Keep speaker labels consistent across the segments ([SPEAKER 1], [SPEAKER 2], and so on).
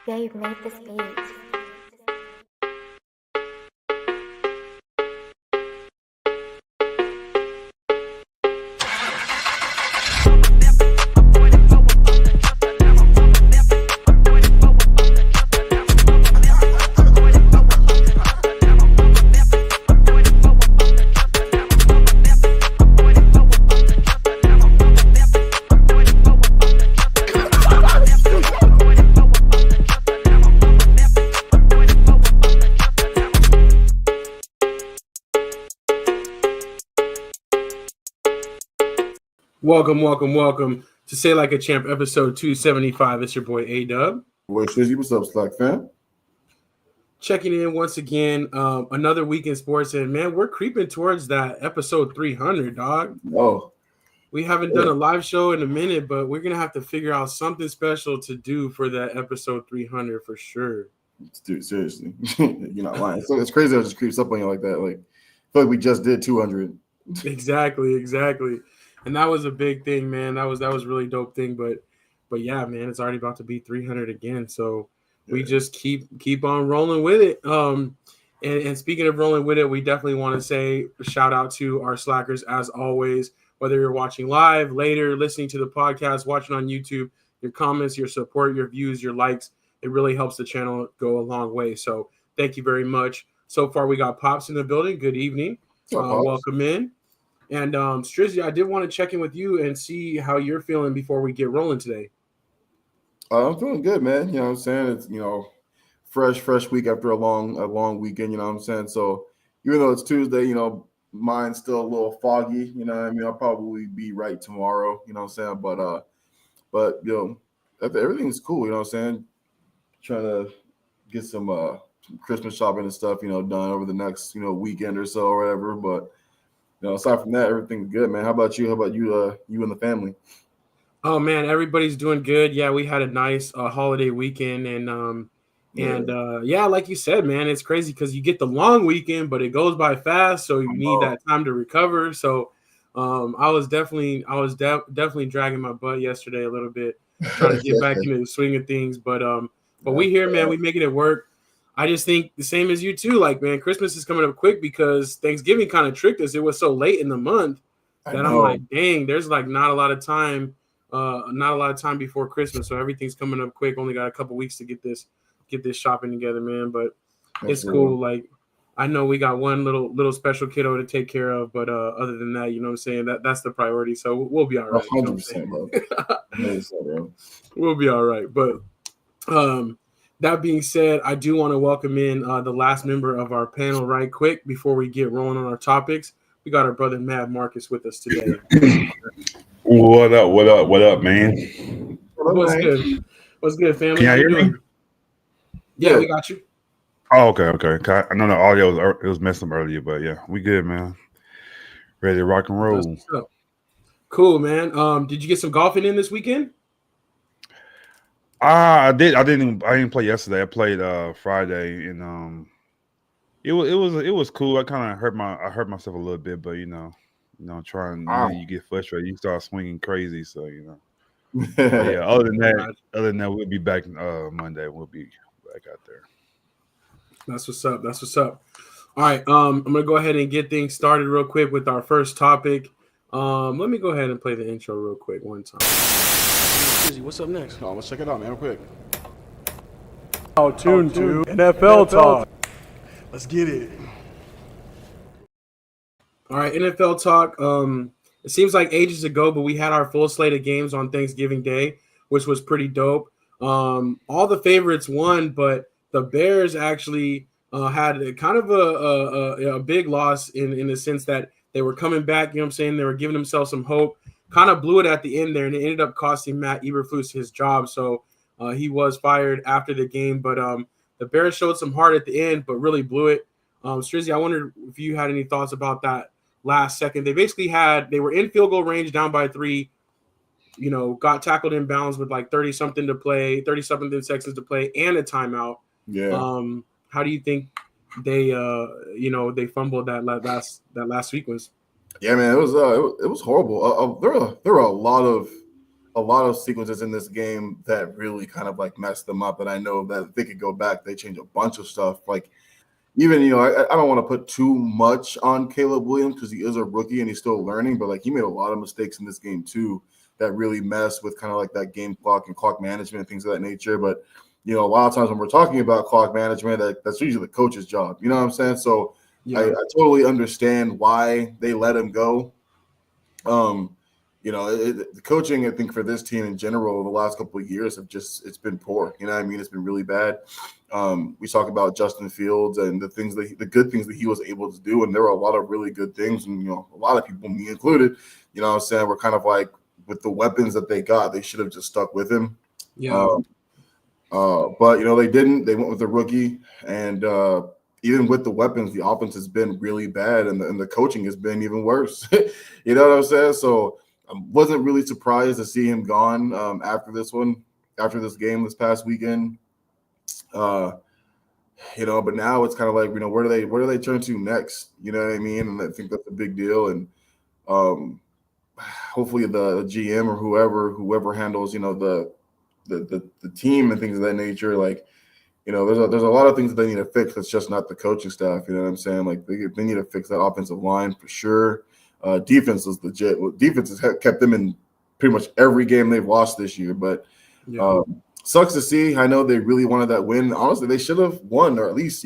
[SPEAKER 1] Dave made this beat.
[SPEAKER 2] Welcome to Say Like a Champ, episode 275. It's your boy A-Dub.
[SPEAKER 3] What's up, Slac fam?
[SPEAKER 2] Checking in once again. Another week in sports, and man, we're creeping towards that episode 300, dog.
[SPEAKER 3] Oh,
[SPEAKER 2] we haven't done a live show in a minute, but we're gonna have to figure out something special to do for that episode 300 for sure.
[SPEAKER 3] Dude, seriously, you're not lying. So it's crazy how it just creeps up on you like that. Like, I feel like we just did 200.
[SPEAKER 2] Exactly. And that was a big thing, man. That was really dope thing. But yeah, man, it's already about to be 300 again. So we just keep on rolling with it. And speaking of rolling with it, we definitely want to say a shout out to our Slackers as always. Whether you're watching live, later, listening to the podcast, watching on YouTube, your comments, your support, your views, your likes, it really helps the channel go a long way. So thank you very much. So far, we got Pops in the building. Good evening. Welcome in. And Strizzy, I did want to check in with you and see how you're feeling before we get rolling today.
[SPEAKER 3] I'm feeling good, man. You know what I'm saying? It's, fresh week after a long weekend, you know what I'm saying? So even though it's Tuesday, mine's still a little foggy, you know what I mean? I'll probably be right tomorrow, you know what I'm saying? But everything's cool, you know what I'm saying? Trying to get some Christmas shopping and stuff, done over the next, weekend or so or whatever. But aside from that, everything's good, man. How about you? How about you and the family?
[SPEAKER 2] Oh man, everybody's doing good. Yeah, we had a nice holiday weekend, and like you said, man, it's crazy because you get the long weekend, but it goes by fast, so you need that time to recover. So, I was definitely dragging my butt yesterday a little bit, trying to get back into the swing of things. But we here, man, we making it work. I just think the same as you too. Like, man, Christmas is coming up quick because Thanksgiving kind of tricked us. It was so late in the month that I'm like, dang, there's like not a lot of time before Christmas. So everything's coming up quick. Only got a couple weeks to get this shopping together, man. But it's cool. Like, I know we got one little special kiddo to take care of, but other than that, you know what I'm saying? That's the priority. So we'll be all right.
[SPEAKER 3] 100%, bro. 100%, bro.
[SPEAKER 2] We'll be all right. But that being said, I do want to welcome in the last member of our panel right quick before we get rolling on our topics. We got our brother Mad Marcus with us today.
[SPEAKER 4] What up, man?
[SPEAKER 2] What's good, family?
[SPEAKER 4] Can you hear me?
[SPEAKER 2] Yeah, we got you.
[SPEAKER 4] Oh, okay. I know the audio was messing up earlier, but yeah, we good, man. Ready to rock and roll.
[SPEAKER 2] Cool, man. Did you get some golfing in this weekend?
[SPEAKER 4] I didn't play yesterday. I played Friday, and it was cool. I kind of hurt myself a little bit, but trying you get frustrated, you start swinging crazy. So yeah. Other than that, we'll be back Monday. We'll be back out there.
[SPEAKER 2] That's what's up. All right, I'm gonna go ahead and get things started real quick with our first topic. Let me go ahead and play the intro real quick one time. What's up next?
[SPEAKER 5] Oh, let's check it out, man, real quick.
[SPEAKER 6] Tune to NFL Talk.
[SPEAKER 5] Let's get it.
[SPEAKER 2] All right, NFL Talk. It seems like ages ago, but we had our full slate of games on Thanksgiving Day, which was pretty dope. All the favorites won, but the Bears actually had kind of a big loss in the sense that they were coming back. You know what I'm saying? They were giving themselves some hope. Kind of blew it at the end there, and it ended up costing Matt Eberflus his job. So he was fired after the game. But the Bears showed some heart at the end, but really blew it. Strizzy, I wondered if you had any thoughts about that last second. They were in field goal range, down by 3. Got tackled in bounds with like 30-something seconds to play, and a timeout.
[SPEAKER 3] Yeah.
[SPEAKER 2] How do you think they fumbled that last sequence?
[SPEAKER 3] Yeah, man, it was horrible. There were a lot of a lot of sequences in this game that really kind of like messed them up. And I know that if they could go back, they change a bunch of stuff. Like even, I don't want to put too much on Caleb Williams because he is a rookie and he's still learning, but like he made a lot of mistakes in this game too that really mess with kind of like that game clock and clock management and things of that nature. But, a lot of times when we're talking about clock management, that's usually the coach's job. You know what I'm saying? So
[SPEAKER 2] Yeah.
[SPEAKER 3] I totally understand why they let him go. The coaching, I think, for this team in general, the last couple of years it's been poor. You know what I mean? It's been really bad. We talk about Justin Fields and the good things that he was able to do. And there were a lot of really good things. And, a lot of people, me included, what I'm saying, we're kind of like with the weapons that they got, they should have just stuck with him.
[SPEAKER 2] Yeah.
[SPEAKER 3] But, they didn't. They went with the rookie. And even with the weapons, the offense has been really bad. And the coaching has been even worse. You know what I'm saying? So I wasn't really surprised to see him gone after this game this past weekend. But now it's kind of like, where do they turn to next? You know what I mean? And I think that's a big deal. And hopefully the GM or whoever handles, the team and things of that nature, like, there's a lot of things that they need to fix. That's just not the coaching staff. You know what I'm saying? Like they need to fix that offensive line for sure. Defense is legit. Defense has kept them in pretty much every game they've lost this year. But sucks to see. I know they really wanted that win. Honestly, they should have won or at least,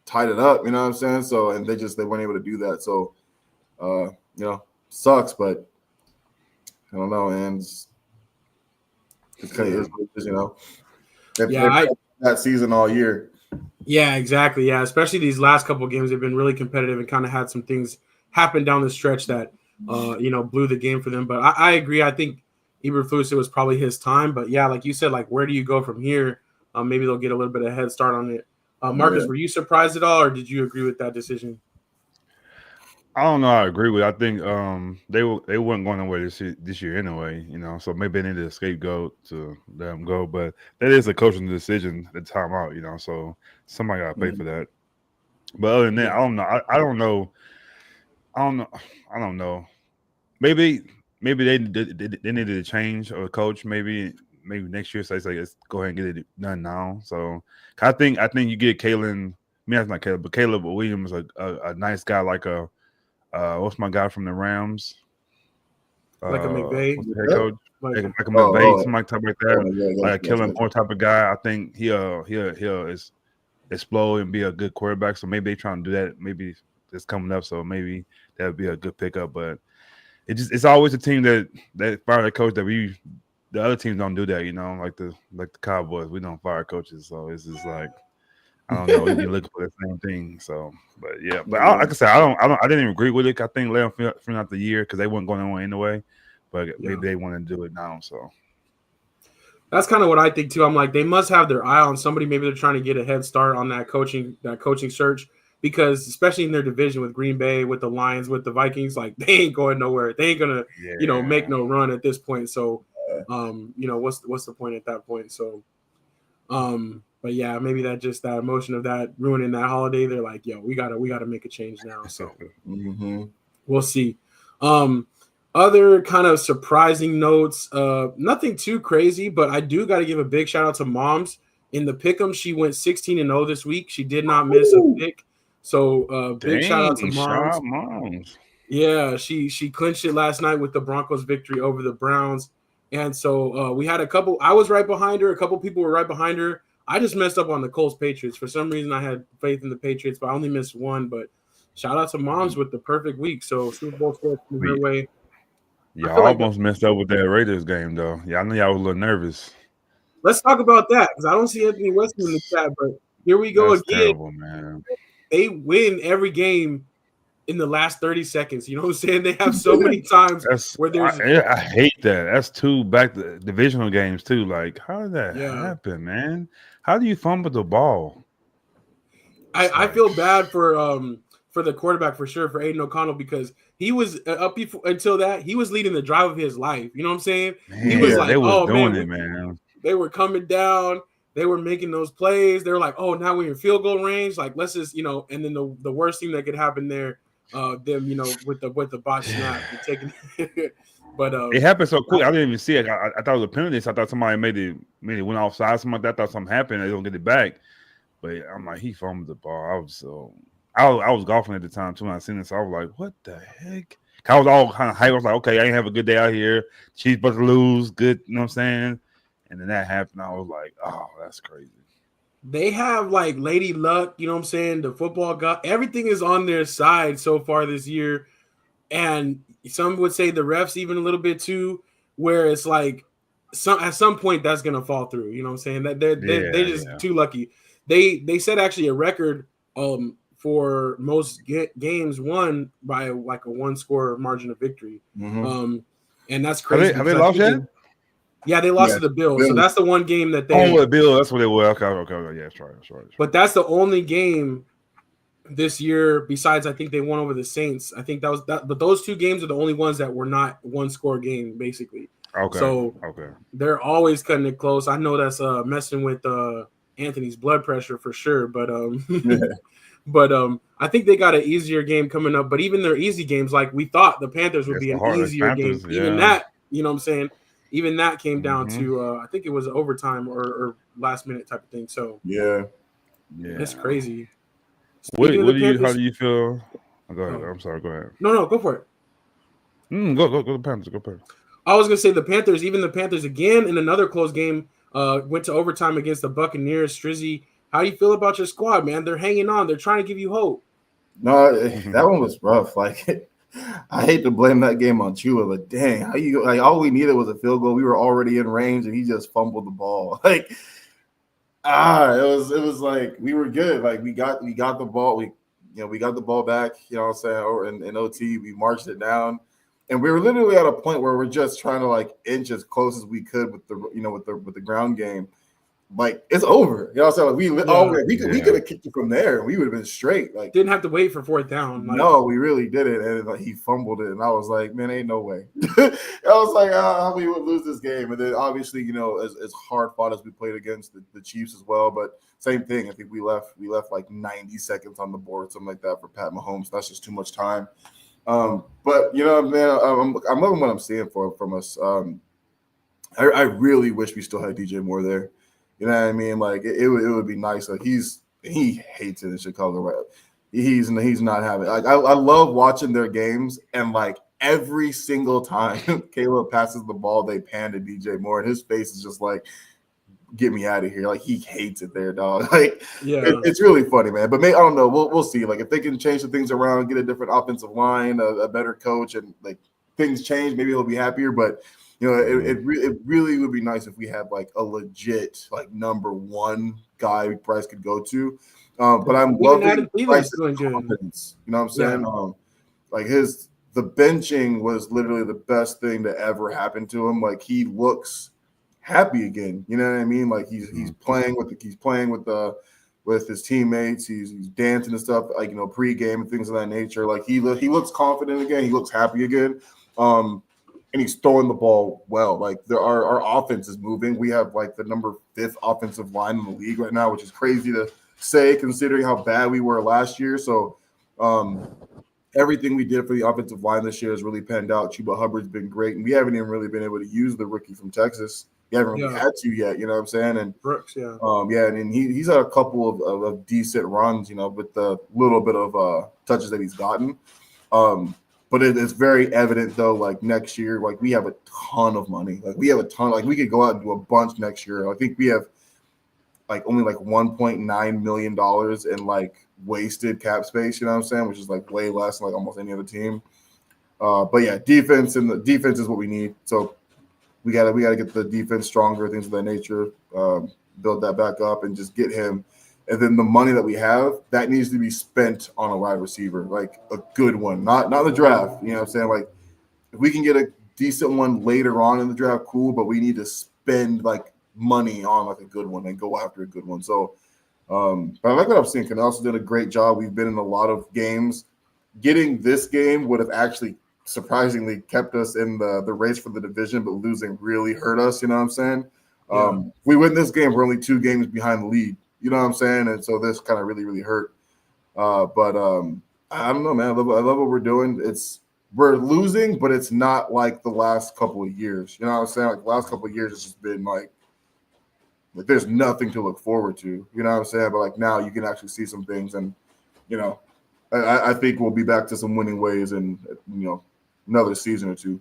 [SPEAKER 3] tied it up. You know what I'm saying? So, and they weren't able to do that. So, sucks, but I don't know, man. It's kind of is, that season all year.
[SPEAKER 2] Yeah, exactly. Yeah, especially these last couple of games, they've been really competitive and kind of had some things happen down the stretch that blew the game for them. But I agree. I think Eberflus, it was probably his time. But yeah, like you said, like where do you go from here? Maybe they'll get a little bit of head start on it. Marcus, were you surprised at all, or did you agree with that decision?
[SPEAKER 4] I don't know. I agree with it. I think they weren't going nowhere this year anyway. So maybe they needed a scapegoat to let them go. But that is a coaching decision, the timeout. So somebody got to pay for that. But other than that, I don't know. I don't know. I don't know. Maybe they needed to change a coach. Maybe next year. So they say let's go ahead and get it done now. So I think you get Kalen. That's not Caleb, but Caleb Williams, a nice guy like a. What's my guy from the Rams?
[SPEAKER 2] Like a McVay,
[SPEAKER 4] head coach, like a McVay, something like that. Like a Kellen Moore type of guy. I think he'll explode and be a good quarterback. So maybe they trying to do that. Maybe it's coming up. So maybe that would be a good pickup. But it's always a team that fire the coach that the other teams don't do that. Like the Cowboys, we don't fire coaches. So it's just like. I don't know. We've been looking for the same thing. So, but yeah. But like I said, I didn't even agree with it. I think let them finish out the year because they weren't going on anyway. But maybe they want to do it now. So
[SPEAKER 2] that's kind of what I think too. I'm like, they must have their eye on somebody. Maybe they're trying to get a head start on that coaching search because especially in their division with Green Bay, with the Lions, with the Vikings, like they ain't going nowhere. They ain't gonna, make no run at this point. So, what's the point at that point? So, but yeah, maybe that emotion of that ruining that holiday. They're like, yo, we gotta make a change now. So we'll see. Other kind of surprising notes, nothing too crazy, but I do got to give a big shout out to Moms in the pick'em. She went 16-0 this week. She did not miss a pick. So big shout out to Moms. Yeah, she clinched it last night with the Broncos victory over the Browns. And so we had a couple. I was right behind her. A couple people were right behind her. I just messed up on the Colts Patriots. For some reason, I had faith in the Patriots, but I only missed one. But shout out to Moms with the perfect week. So Super Bowl score her way.
[SPEAKER 4] Y'all almost messed up with that Raiders game, though. Yeah, I know y'all was a little nervous.
[SPEAKER 2] Let's talk about that because I don't see Anthony Weston in the chat. But here we go again.
[SPEAKER 4] Terrible, man.
[SPEAKER 2] They win every game in the last 30 seconds. You know what I'm saying? They have so many times where there's.
[SPEAKER 4] I hate that. That's two back to divisional games too. Like, how did that happen, man? How do you fumble the ball?
[SPEAKER 2] I feel bad for the quarterback for sure, for Aiden O'Connell, because he was up until that he was leading the drive of his life. You know what I'm saying?
[SPEAKER 4] Man,
[SPEAKER 2] he was like,
[SPEAKER 4] they was doing
[SPEAKER 2] man,
[SPEAKER 4] it, man.
[SPEAKER 2] They were coming down. They were making those plays. They were like, oh, now we're in field goal range. Like, let's just, and then the worst thing that could happen there, them, with the botch snap and taking But
[SPEAKER 4] it happened so quick. I didn't even see it. I thought it was a penalty. So I thought somebody made it went offside. Something like that. I thought something happened. They don't get it back. But I'm like, he fumbled the ball. I was golfing at the time too. When I seen this, so I was like, what the heck? I was all kind of hyped. I was like, okay, I ain't have a good day out here. Chiefs about to lose. Good, you know what I'm saying? And then that happened. I was like, oh, that's crazy.
[SPEAKER 2] they have like Lady Luck, you know what I'm saying? The football god, everything is on their side so far this year. And some would say the refs even a little bit too, where it's like at some point that's gonna fall through. You know what I'm saying? That they're just too lucky. They set actually a record for most games won by like a 1-score margin of victory.
[SPEAKER 3] Mm-hmm.
[SPEAKER 2] And that's crazy.
[SPEAKER 4] Have they lost yet?
[SPEAKER 2] Yeah, they lost to the Bills. So that's the one game that they.
[SPEAKER 4] Oh, the Bills. That's what they were. Okay. Yeah, that's right.
[SPEAKER 2] But that's the only game this year. Besides, I think they won over the Saints. I think that was that. But those two games are the only ones that were not 1-score game, basically.
[SPEAKER 4] Okay.
[SPEAKER 2] So they're always cutting it close. I know that's messing with Anthony's blood pressure for sure. But I think they got an easier game coming up. But even their easy games, like we thought the Panthers would be an easier game. Even that, you know what I'm saying? Even that came down to I think it was overtime or last minute type of thing. So
[SPEAKER 3] yeah,
[SPEAKER 2] it's crazy.
[SPEAKER 4] How do you feel? Go ahead. I'm sorry. Go ahead.
[SPEAKER 2] No, go for it.
[SPEAKER 4] Go the Panthers. Go Panthers.
[SPEAKER 2] I was gonna say the Panthers again in another close game went to overtime against the Buccaneers. Strizzy, how do you feel about your squad, man? They're hanging on. They're trying to give you hope.
[SPEAKER 3] No, that one was rough. Like, I hate to blame that game on Chua, but dang, how you like? All we needed was a field goal. We were already in range, and he just fumbled the ball. Like, it was like we were good. Like we got the ball. We got the ball back. You know what I'm saying? Or in OT, we marched it down, and we were literally at a point where we're just trying to like inch as close as we could with the ground game. Like it's over. You know what I'm saying? Like we could have kicked it from there. We would have been straight. Like
[SPEAKER 2] didn't have to wait for fourth down. Like,
[SPEAKER 3] no, we really did it, and like, he fumbled it, and I was like, man, ain't no way. I was like, we would lose this game, and then obviously, as hard fought as we played against the Chiefs as well, but same thing. I think we left like 90 seconds on the board, something like that for Pat Mahomes. That's just too much time. But man, I'm loving what I'm seeing from us. I really wish we still had DJ Moore there. You know what I mean? Like it would be nice. Like he hates it in Chicago, right? He's not having. Like I love watching their games, and like every single time Caleb passes the ball, they pan to DJ Moore, and his face is just like, "Get me out of here!" Like he hates it there, dog. Like it's really funny, man. But I don't know. We'll see. Like if they can change some things around, get a different offensive line, a better coach, and like things change, maybe he'll be happier. But it really would be nice if we had like a legit like number one guy Bryce could go to. But I'm loving Bryce's confidence. You know what I'm saying? Yeah. Like the benching was literally the best thing to ever happen to him. Like he looks happy again. You know what I mean? Like he's playing with his teammates. He's dancing and stuff, like pregame and things of that nature. Like he looks confident again. He looks happy again. And he's throwing the ball well. Like our offense is moving. We have like the number 5th offensive line in the league right now, which is crazy to say considering how bad we were last year. So everything we did for the offensive line this year has really panned out. Chuba Hubbard's been great, and we haven't even really been able to use the rookie from Texas. We haven't really had to yet. You know what I'm saying? And
[SPEAKER 2] Brooks,
[SPEAKER 3] and he's had a couple of decent runs, with the little bit of touches that he's gotten. But it's very evident though, like next year, like we have a ton of money. Like we have a ton, like we could go out and do a bunch next year. I think we have like only like $1.9 million in like wasted cap space, you know what I'm saying? Which is like way less than like almost any other team. But yeah, defense is what we need. So we gotta get the defense stronger, things of that nature, build that back up and just get him. And then the money that we have, that needs to be spent on a wide receiver, like a good one, not the draft. You know what I'm saying? Like if we can get a decent one later on in the draft, cool, but we need to spend like money on like a good one and go after a good one. So but I like what I'm seeing. Canel's did a great job. We've been in a lot of games. Getting this game would have actually surprisingly kept us in the race for the division, but losing really hurt us, you know what I'm saying? If we win this game, we're only 2 games behind the lead. You know what I'm saying? And so this kind of really, really hurt. But I don't know, man. I love what we're doing. we're losing, but it's not like the last couple of years. You know what I'm saying? Like the last couple of years, it's just been like there's nothing to look forward to. You know what I'm saying? But like now, you can actually see some things, and you know, I think we'll be back to some winning ways in another season or two.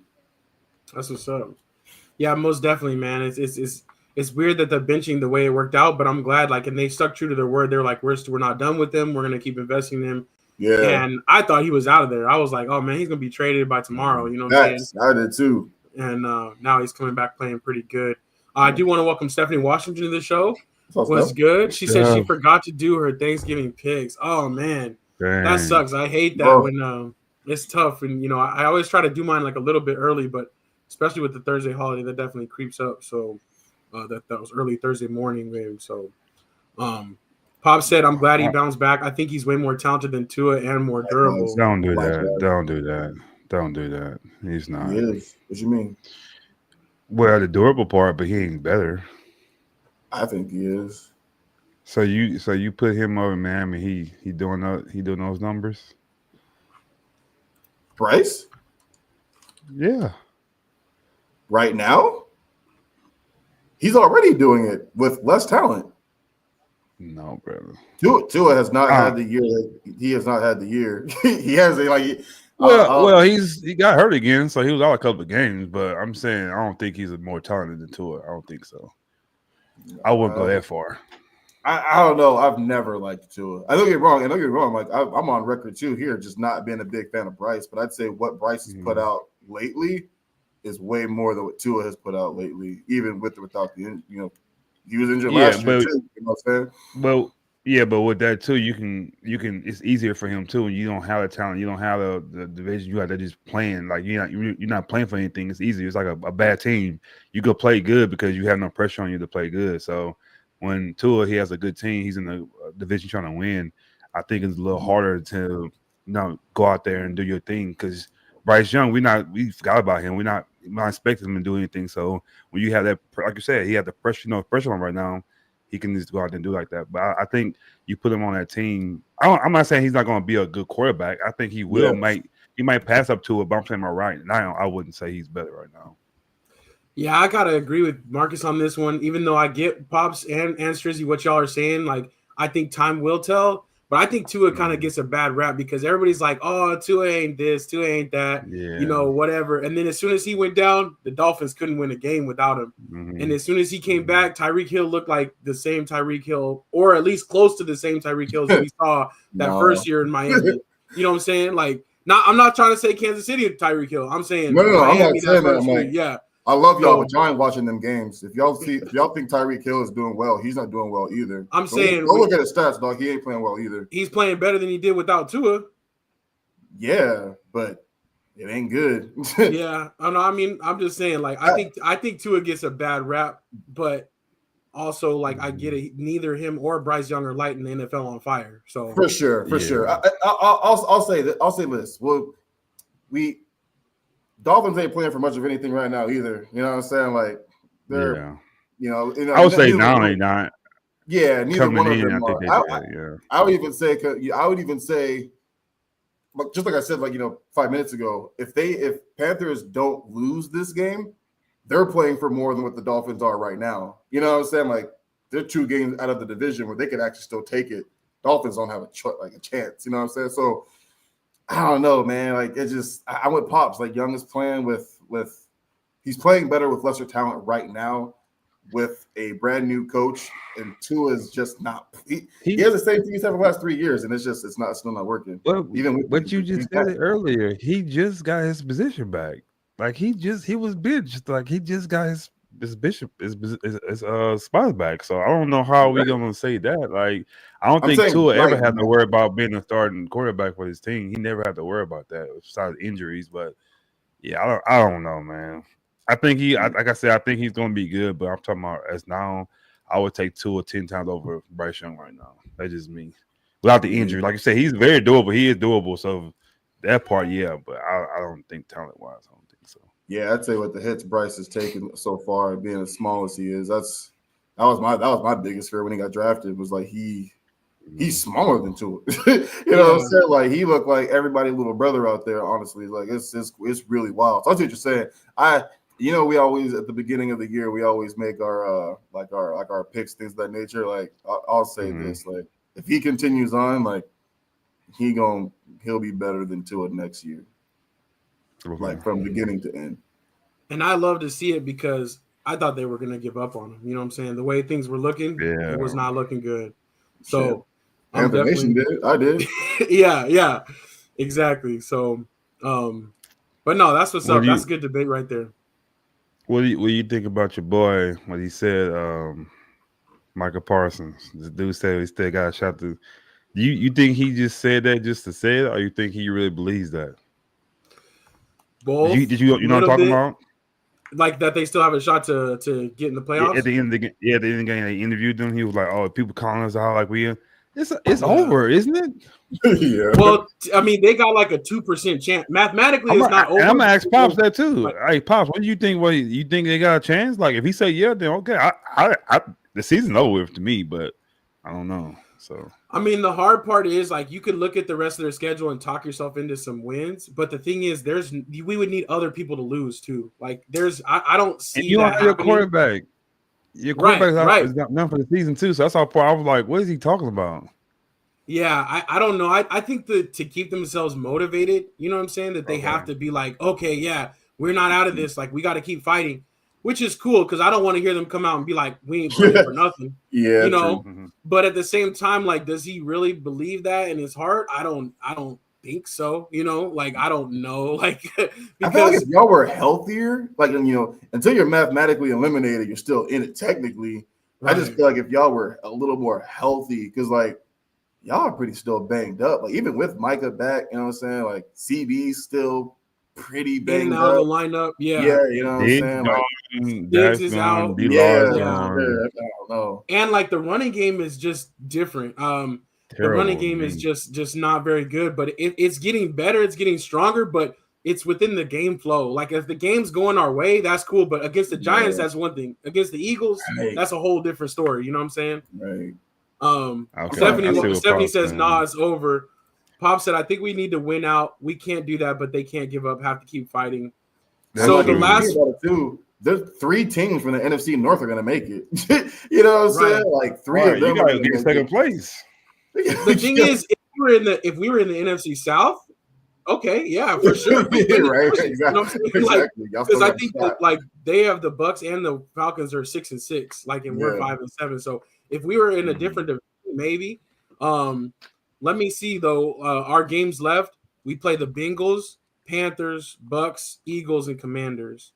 [SPEAKER 2] That's what's up. Yeah, most definitely, man. It's weird that the benching the way it worked out, but I'm glad. Like, and they stuck true to their word. They're like, we're not done with them. We're gonna keep investing in him.
[SPEAKER 3] Yeah.
[SPEAKER 2] And I thought he was out of there. I was like, oh man, he's gonna be traded by tomorrow. You know what I'm saying?
[SPEAKER 3] I did too.
[SPEAKER 2] And now he's coming back playing pretty good. I do want to welcome Stephanie Washington to the show. Was good. She said she forgot to do her Thanksgiving picks. Oh man, that sucks. I hate that when it's tough. And I always try to do mine like a little bit early, but especially with the Thursday holiday, that definitely creeps up. So that was early Thursday morning game. So Pop said, I'm glad he bounced back. I think he's way more talented than Tua and more durable.
[SPEAKER 4] Don't do that. Don't do that. Don't do that. He's not.
[SPEAKER 3] He is. What you mean?
[SPEAKER 4] Well, the durable part, but he ain't better.
[SPEAKER 3] I think he is.
[SPEAKER 4] So you put him over Miami. He doing those numbers.
[SPEAKER 3] Bryce?
[SPEAKER 4] Yeah.
[SPEAKER 3] Right now, he's already doing it with less talent.
[SPEAKER 4] No, brother.
[SPEAKER 3] Tua has not had the year. He has not had the year. He has
[SPEAKER 4] he got hurt again, so he was out a couple of games. But I'm saying I don't think he's more talented than Tua. I don't think so. I wouldn't go that far.
[SPEAKER 3] I don't know. I've never liked Tua. I don't get wrong. Like I'm on record too here, just not being a big fan of Bryce. But I'd say what Bryce has put out lately is way more than what Tua has put out lately, even with or without the he was injured last year too. You know what I'm saying?
[SPEAKER 4] But with that too, you can. It's easier for him too. You don't have the talent. You don't have the division. You have to just playing. Like you're not playing for anything. It's easy. It's like a bad team. You go play good because you have no pressure on you to play good. So when Tua he has a good team, he's in the division trying to win. I think it's a little harder to go out there and do your thing because Bryce Young, we forgot about him. We're not expecting him to do anything. So when you have that, like you said, he had the pressure, pressure on right now. He can just go out there and do like that. But I think you put him on that team. I'm not saying he's not going to be a good quarterback. I think he will. He might pass up to it, but I'm saying right now, I wouldn't say he's better right now.
[SPEAKER 2] Yeah, I gotta agree with Marcus on this one. Even though I get Pops and Strizzy what y'all are saying, like I think time will tell. But I think Tua kind of gets a bad rap because everybody's like, "Oh, Tua ain't this, Tua ain't that," whatever. And then as soon as he went down, the Dolphins couldn't win a game without him. Mm-hmm. And as soon as he came back, Tyreek Hill looked like the same Tyreek Hill, or at least close to the same Tyreek Hill that we saw that first year in Miami. You know what I'm saying? Like, I'm not trying to say Kansas City Tyreek Hill. I'm saying
[SPEAKER 3] no, I'm not saying that. I'm like,
[SPEAKER 2] yeah.
[SPEAKER 3] I love y'all, but y'all ain't watching them games. If y'all think Tyreek Hill is doing well, he's not doing well either.
[SPEAKER 2] I'm saying,
[SPEAKER 3] go look at his stats, dog. He ain't playing well either.
[SPEAKER 2] He's playing better than he did without Tua.
[SPEAKER 3] Yeah, but it ain't good.
[SPEAKER 2] Yeah, I mean, I'm just saying, like, I think Tua gets a bad rap, but also, like, I get it. Neither him or Bryce Young are lighting the NFL on fire. So
[SPEAKER 3] for sure. I'll say that. I'll say this. Well, Dolphins ain't playing for much of anything right now either. You know what I'm saying? Like they're,
[SPEAKER 4] I would say now they not.
[SPEAKER 3] Yeah, neither one of them are. I would even say, just like I said, 5 minutes ago, if Panthers don't lose this game, they're playing for more than what the Dolphins are right now. You know what I'm saying? Like they're 2 games out of the division where they could actually still take it. Dolphins don't have a chance. You know what I'm saying? So. I don't know, man. Like it just, I went Pops. Like Young is playing with he's playing better with lesser talent right now, with a brand new coach, and Tua is just not. He has the same thing he's had for the last 3 years, and it's still not working.
[SPEAKER 4] Well, but you just said it earlier. He just got his position back. Like he was benched. Like he just got his spot back. So I don't know how we gonna say that. Like I don't think Tua ever had to worry about being a starting quarterback for his team. He never had to worry about that besides injuries. But yeah, I don't know, man. I think like I said, I think he's gonna be good. But I'm talking about as now, I would take Tua 10 times over Bryce Young right now. That's just me. Without the injury, like I said, he's very doable. He is doable. So that part, yeah. But I don't think talent wise, I don't think so.
[SPEAKER 3] Yeah, I'd say with the hits Bryce has taken so far, being as small as he is, that was my biggest fear when he got drafted. Was like he he's smaller than Tua. You know what I'm saying? Like he looked like everybody's little brother out there. Honestly, like it's really wild. So I see what you're saying. We always at the beginning of the year we always make our our picks, things of that nature. Like I'll say this, like if he continues on, like he'll be better than Tua next year, like from beginning to end.
[SPEAKER 2] And I love to see it because I thought they were going to give up on him. You know what I'm saying? The way things were looking, it was not looking good. So I'm definitely
[SPEAKER 3] did. I did.
[SPEAKER 2] yeah, exactly. So, but no, that's what's up. That's a good debate right there.
[SPEAKER 4] What do you think about your boy when he said Michael Parsons? The dude said he still got a shot to. You think he just said that just to say it, or you think he really believes that?
[SPEAKER 2] Both.
[SPEAKER 4] Did you know what I'm talking about?
[SPEAKER 2] Like that they still have a shot to get in the playoffs?
[SPEAKER 4] At the end of the game, they interviewed him. He was like, "Oh, people calling us out like we it's over, isn't it?"
[SPEAKER 3] Yeah.
[SPEAKER 2] Well, I mean, they got like a 2% chance. Mathematically, it's not over.
[SPEAKER 4] And I'm gonna ask Pops that too. Hey, Pops, what do you think? What you think they got a chance? Like, if he say yeah, then okay. I the season's over with to me, but I don't know. So
[SPEAKER 2] I mean, the hard part is like you could look at the rest of their schedule and talk yourself into some wins, but the thing is, we would need other people to lose too. Like, I don't see
[SPEAKER 4] and you
[SPEAKER 2] that
[SPEAKER 4] don't have your quarterback. Your quarterback's got none for the season too. So that's all part. I was like, what is he talking about?
[SPEAKER 2] Yeah, I don't know. I think to keep themselves motivated, you know what I'm saying? That they have to be like, okay, yeah, we're not out of this. Like, we got to keep fighting, which is cool because I don't want to hear them come out and be like, we ain't playing for nothing.
[SPEAKER 3] Yeah,
[SPEAKER 2] you know. But at the same time, like, does he really believe that in his heart? I don't think so. You know, like I don't know. Like, because
[SPEAKER 3] I feel like if y'all were healthier, like until you're mathematically eliminated, you're still in it technically. Right. I just feel like if y'all were a little more healthy, because like. Y'all are pretty still banged up. Like even with Micah back, you know what I'm saying? Like CB's still pretty banged
[SPEAKER 2] out
[SPEAKER 3] up.
[SPEAKER 2] Of the lineup, yeah,
[SPEAKER 3] you know what I'm saying? Like
[SPEAKER 2] Diggs is out.
[SPEAKER 3] I don't know.
[SPEAKER 2] And like the running game is just different. The running game is just not very good, but it's getting better. It's getting stronger, but it's within the game flow. Like if the game's going our way, that's cool. But against the Giants, that's one thing. Against the Eagles, that's a whole different story. You know what I'm saying?
[SPEAKER 3] Right.
[SPEAKER 2] Stephanie says, "Nah, it's over." Pop said, "I think we need to win out. We can't do that, but they can't give up. Have to keep fighting." So the last
[SPEAKER 3] there's 3 teams from the NFC North are going to make it. You know what I'm saying? Like 3 of them
[SPEAKER 4] you got to get second place.
[SPEAKER 2] The thing is, if we were in the NFC South, okay, yeah, for sure,
[SPEAKER 3] right? Exactly.
[SPEAKER 2] You know because I think that like they have the Bucks and the Falcons are 6-6, like and we're 5-7. So if we were in a different division, maybe. Let me see though. Our games left. We play the Bengals, Panthers, Bucks, Eagles, and Commanders.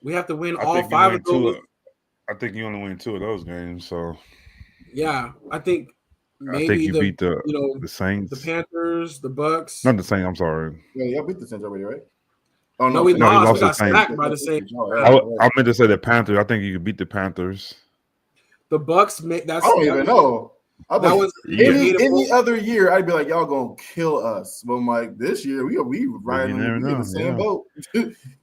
[SPEAKER 2] We have to win all 5 of those.
[SPEAKER 4] I think you only win 2 of those games. So
[SPEAKER 2] yeah, I think maybe
[SPEAKER 4] you beat the Saints,
[SPEAKER 2] the Panthers, the Bucks.
[SPEAKER 4] Not the Saints. I'm sorry.
[SPEAKER 3] Yeah, y'all beat the Saints already, right?
[SPEAKER 2] Oh no, we lost. We got slacked by the Saints.
[SPEAKER 4] I meant to say the Panthers. I think you could beat the Panthers.
[SPEAKER 2] The Bucks make that's.
[SPEAKER 3] I don't even know. That was any other year, I'd be like, y'all gonna kill us. But I'm like, this year we riding in the same boat.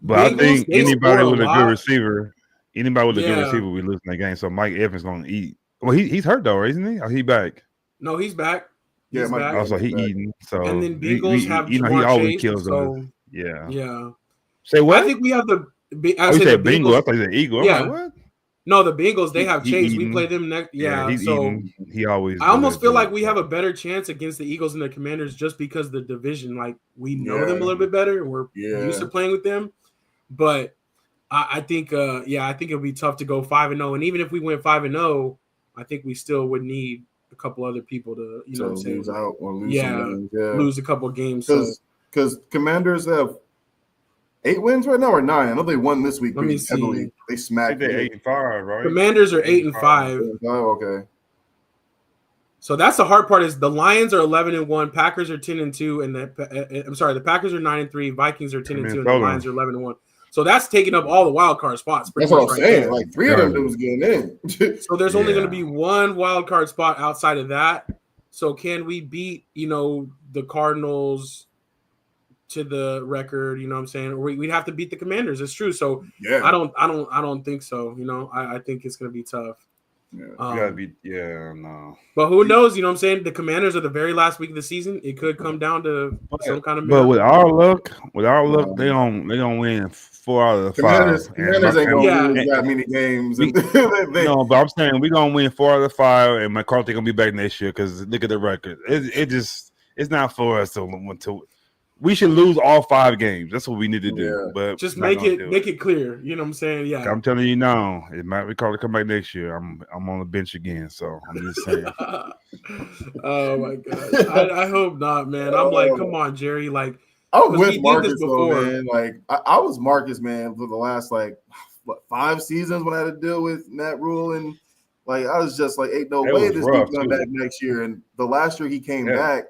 [SPEAKER 4] But I think anybody with a good receiver, we lose in that game. So Mike Evans gonna eat. Well, he's hurt though, isn't he? Or he back?
[SPEAKER 2] No, he's back.
[SPEAKER 3] He's back.
[SPEAKER 4] Also, he eating. So
[SPEAKER 2] and then Bengals have
[SPEAKER 4] he always kills us.
[SPEAKER 2] Yeah.
[SPEAKER 4] Say what?
[SPEAKER 2] I think we have the.
[SPEAKER 4] I said Bengals. I thought you said Eagle.
[SPEAKER 2] Yeah.
[SPEAKER 4] I'm like, what?
[SPEAKER 2] No, the Bengals, they have Chase. We play them next. Yeah,
[SPEAKER 4] he's eating. He always.
[SPEAKER 2] I almost feel like we have a better chance against the Eagles and the Commanders just because the division, like we know them a little bit better and we're used to playing with them. But I think, I think it'll be tough to go 5-0. And even if we went 5-0, I think we still would need a couple other people to, you know, what I'm saying,
[SPEAKER 3] lose out or lose
[SPEAKER 2] lose a couple of games.
[SPEAKER 3] Because Commanders have 8 wins right now or 9? I know they won this week.
[SPEAKER 2] Let me see.
[SPEAKER 3] Heavily. They smacked.
[SPEAKER 4] They're 8-5, right?
[SPEAKER 2] Commanders are 8-5.
[SPEAKER 3] Okay.
[SPEAKER 2] So that's the hard part. Is the Lions are 11-1, Packers are 10-2, and the Packers are 9-3, Vikings are 10-2, and the Lions are 11-1. So that's taking up all the wild card spots.
[SPEAKER 3] That's what I'm saying. Like 3 of them dudes getting in.
[SPEAKER 2] So there's only going to be 1 wild card spot outside of that. So can we beat, the Cardinals to the record? You know what I'm saying? Or we'd have to beat the Commanders. It's true. So I don't think so. I think it's going to be tough.
[SPEAKER 4] You gotta be, no.
[SPEAKER 2] But who knows? You know what I'm saying? The Commanders are the very last week of the season. It could come down to some kind of
[SPEAKER 4] miracle. But with our luck,
[SPEAKER 3] No.
[SPEAKER 4] they gonna win 4 out of the 5.
[SPEAKER 3] Commanders ain't gonna lose that many games.
[SPEAKER 4] No, but I'm saying we're gonna win 4 out of the 5, and McCarthy gonna be back next year because look at the record. It's not for us to. We should lose all 5 games. That's what we need to do. But
[SPEAKER 2] just make it clear. You know what I'm saying? Yeah.
[SPEAKER 4] I'm telling you now, it might be called to come back next year. I'm on the bench again, so I'm just saying.
[SPEAKER 2] Oh my god! I hope not, man. I'm like, come on, Jerry. Like,
[SPEAKER 3] I'm with Marcus though, man. Like, I was Marcus, man, for the last 5 seasons when I had to deal with Matt Rule, and like I was just like, ain't no way this dude's coming back next year. And the last year he came back.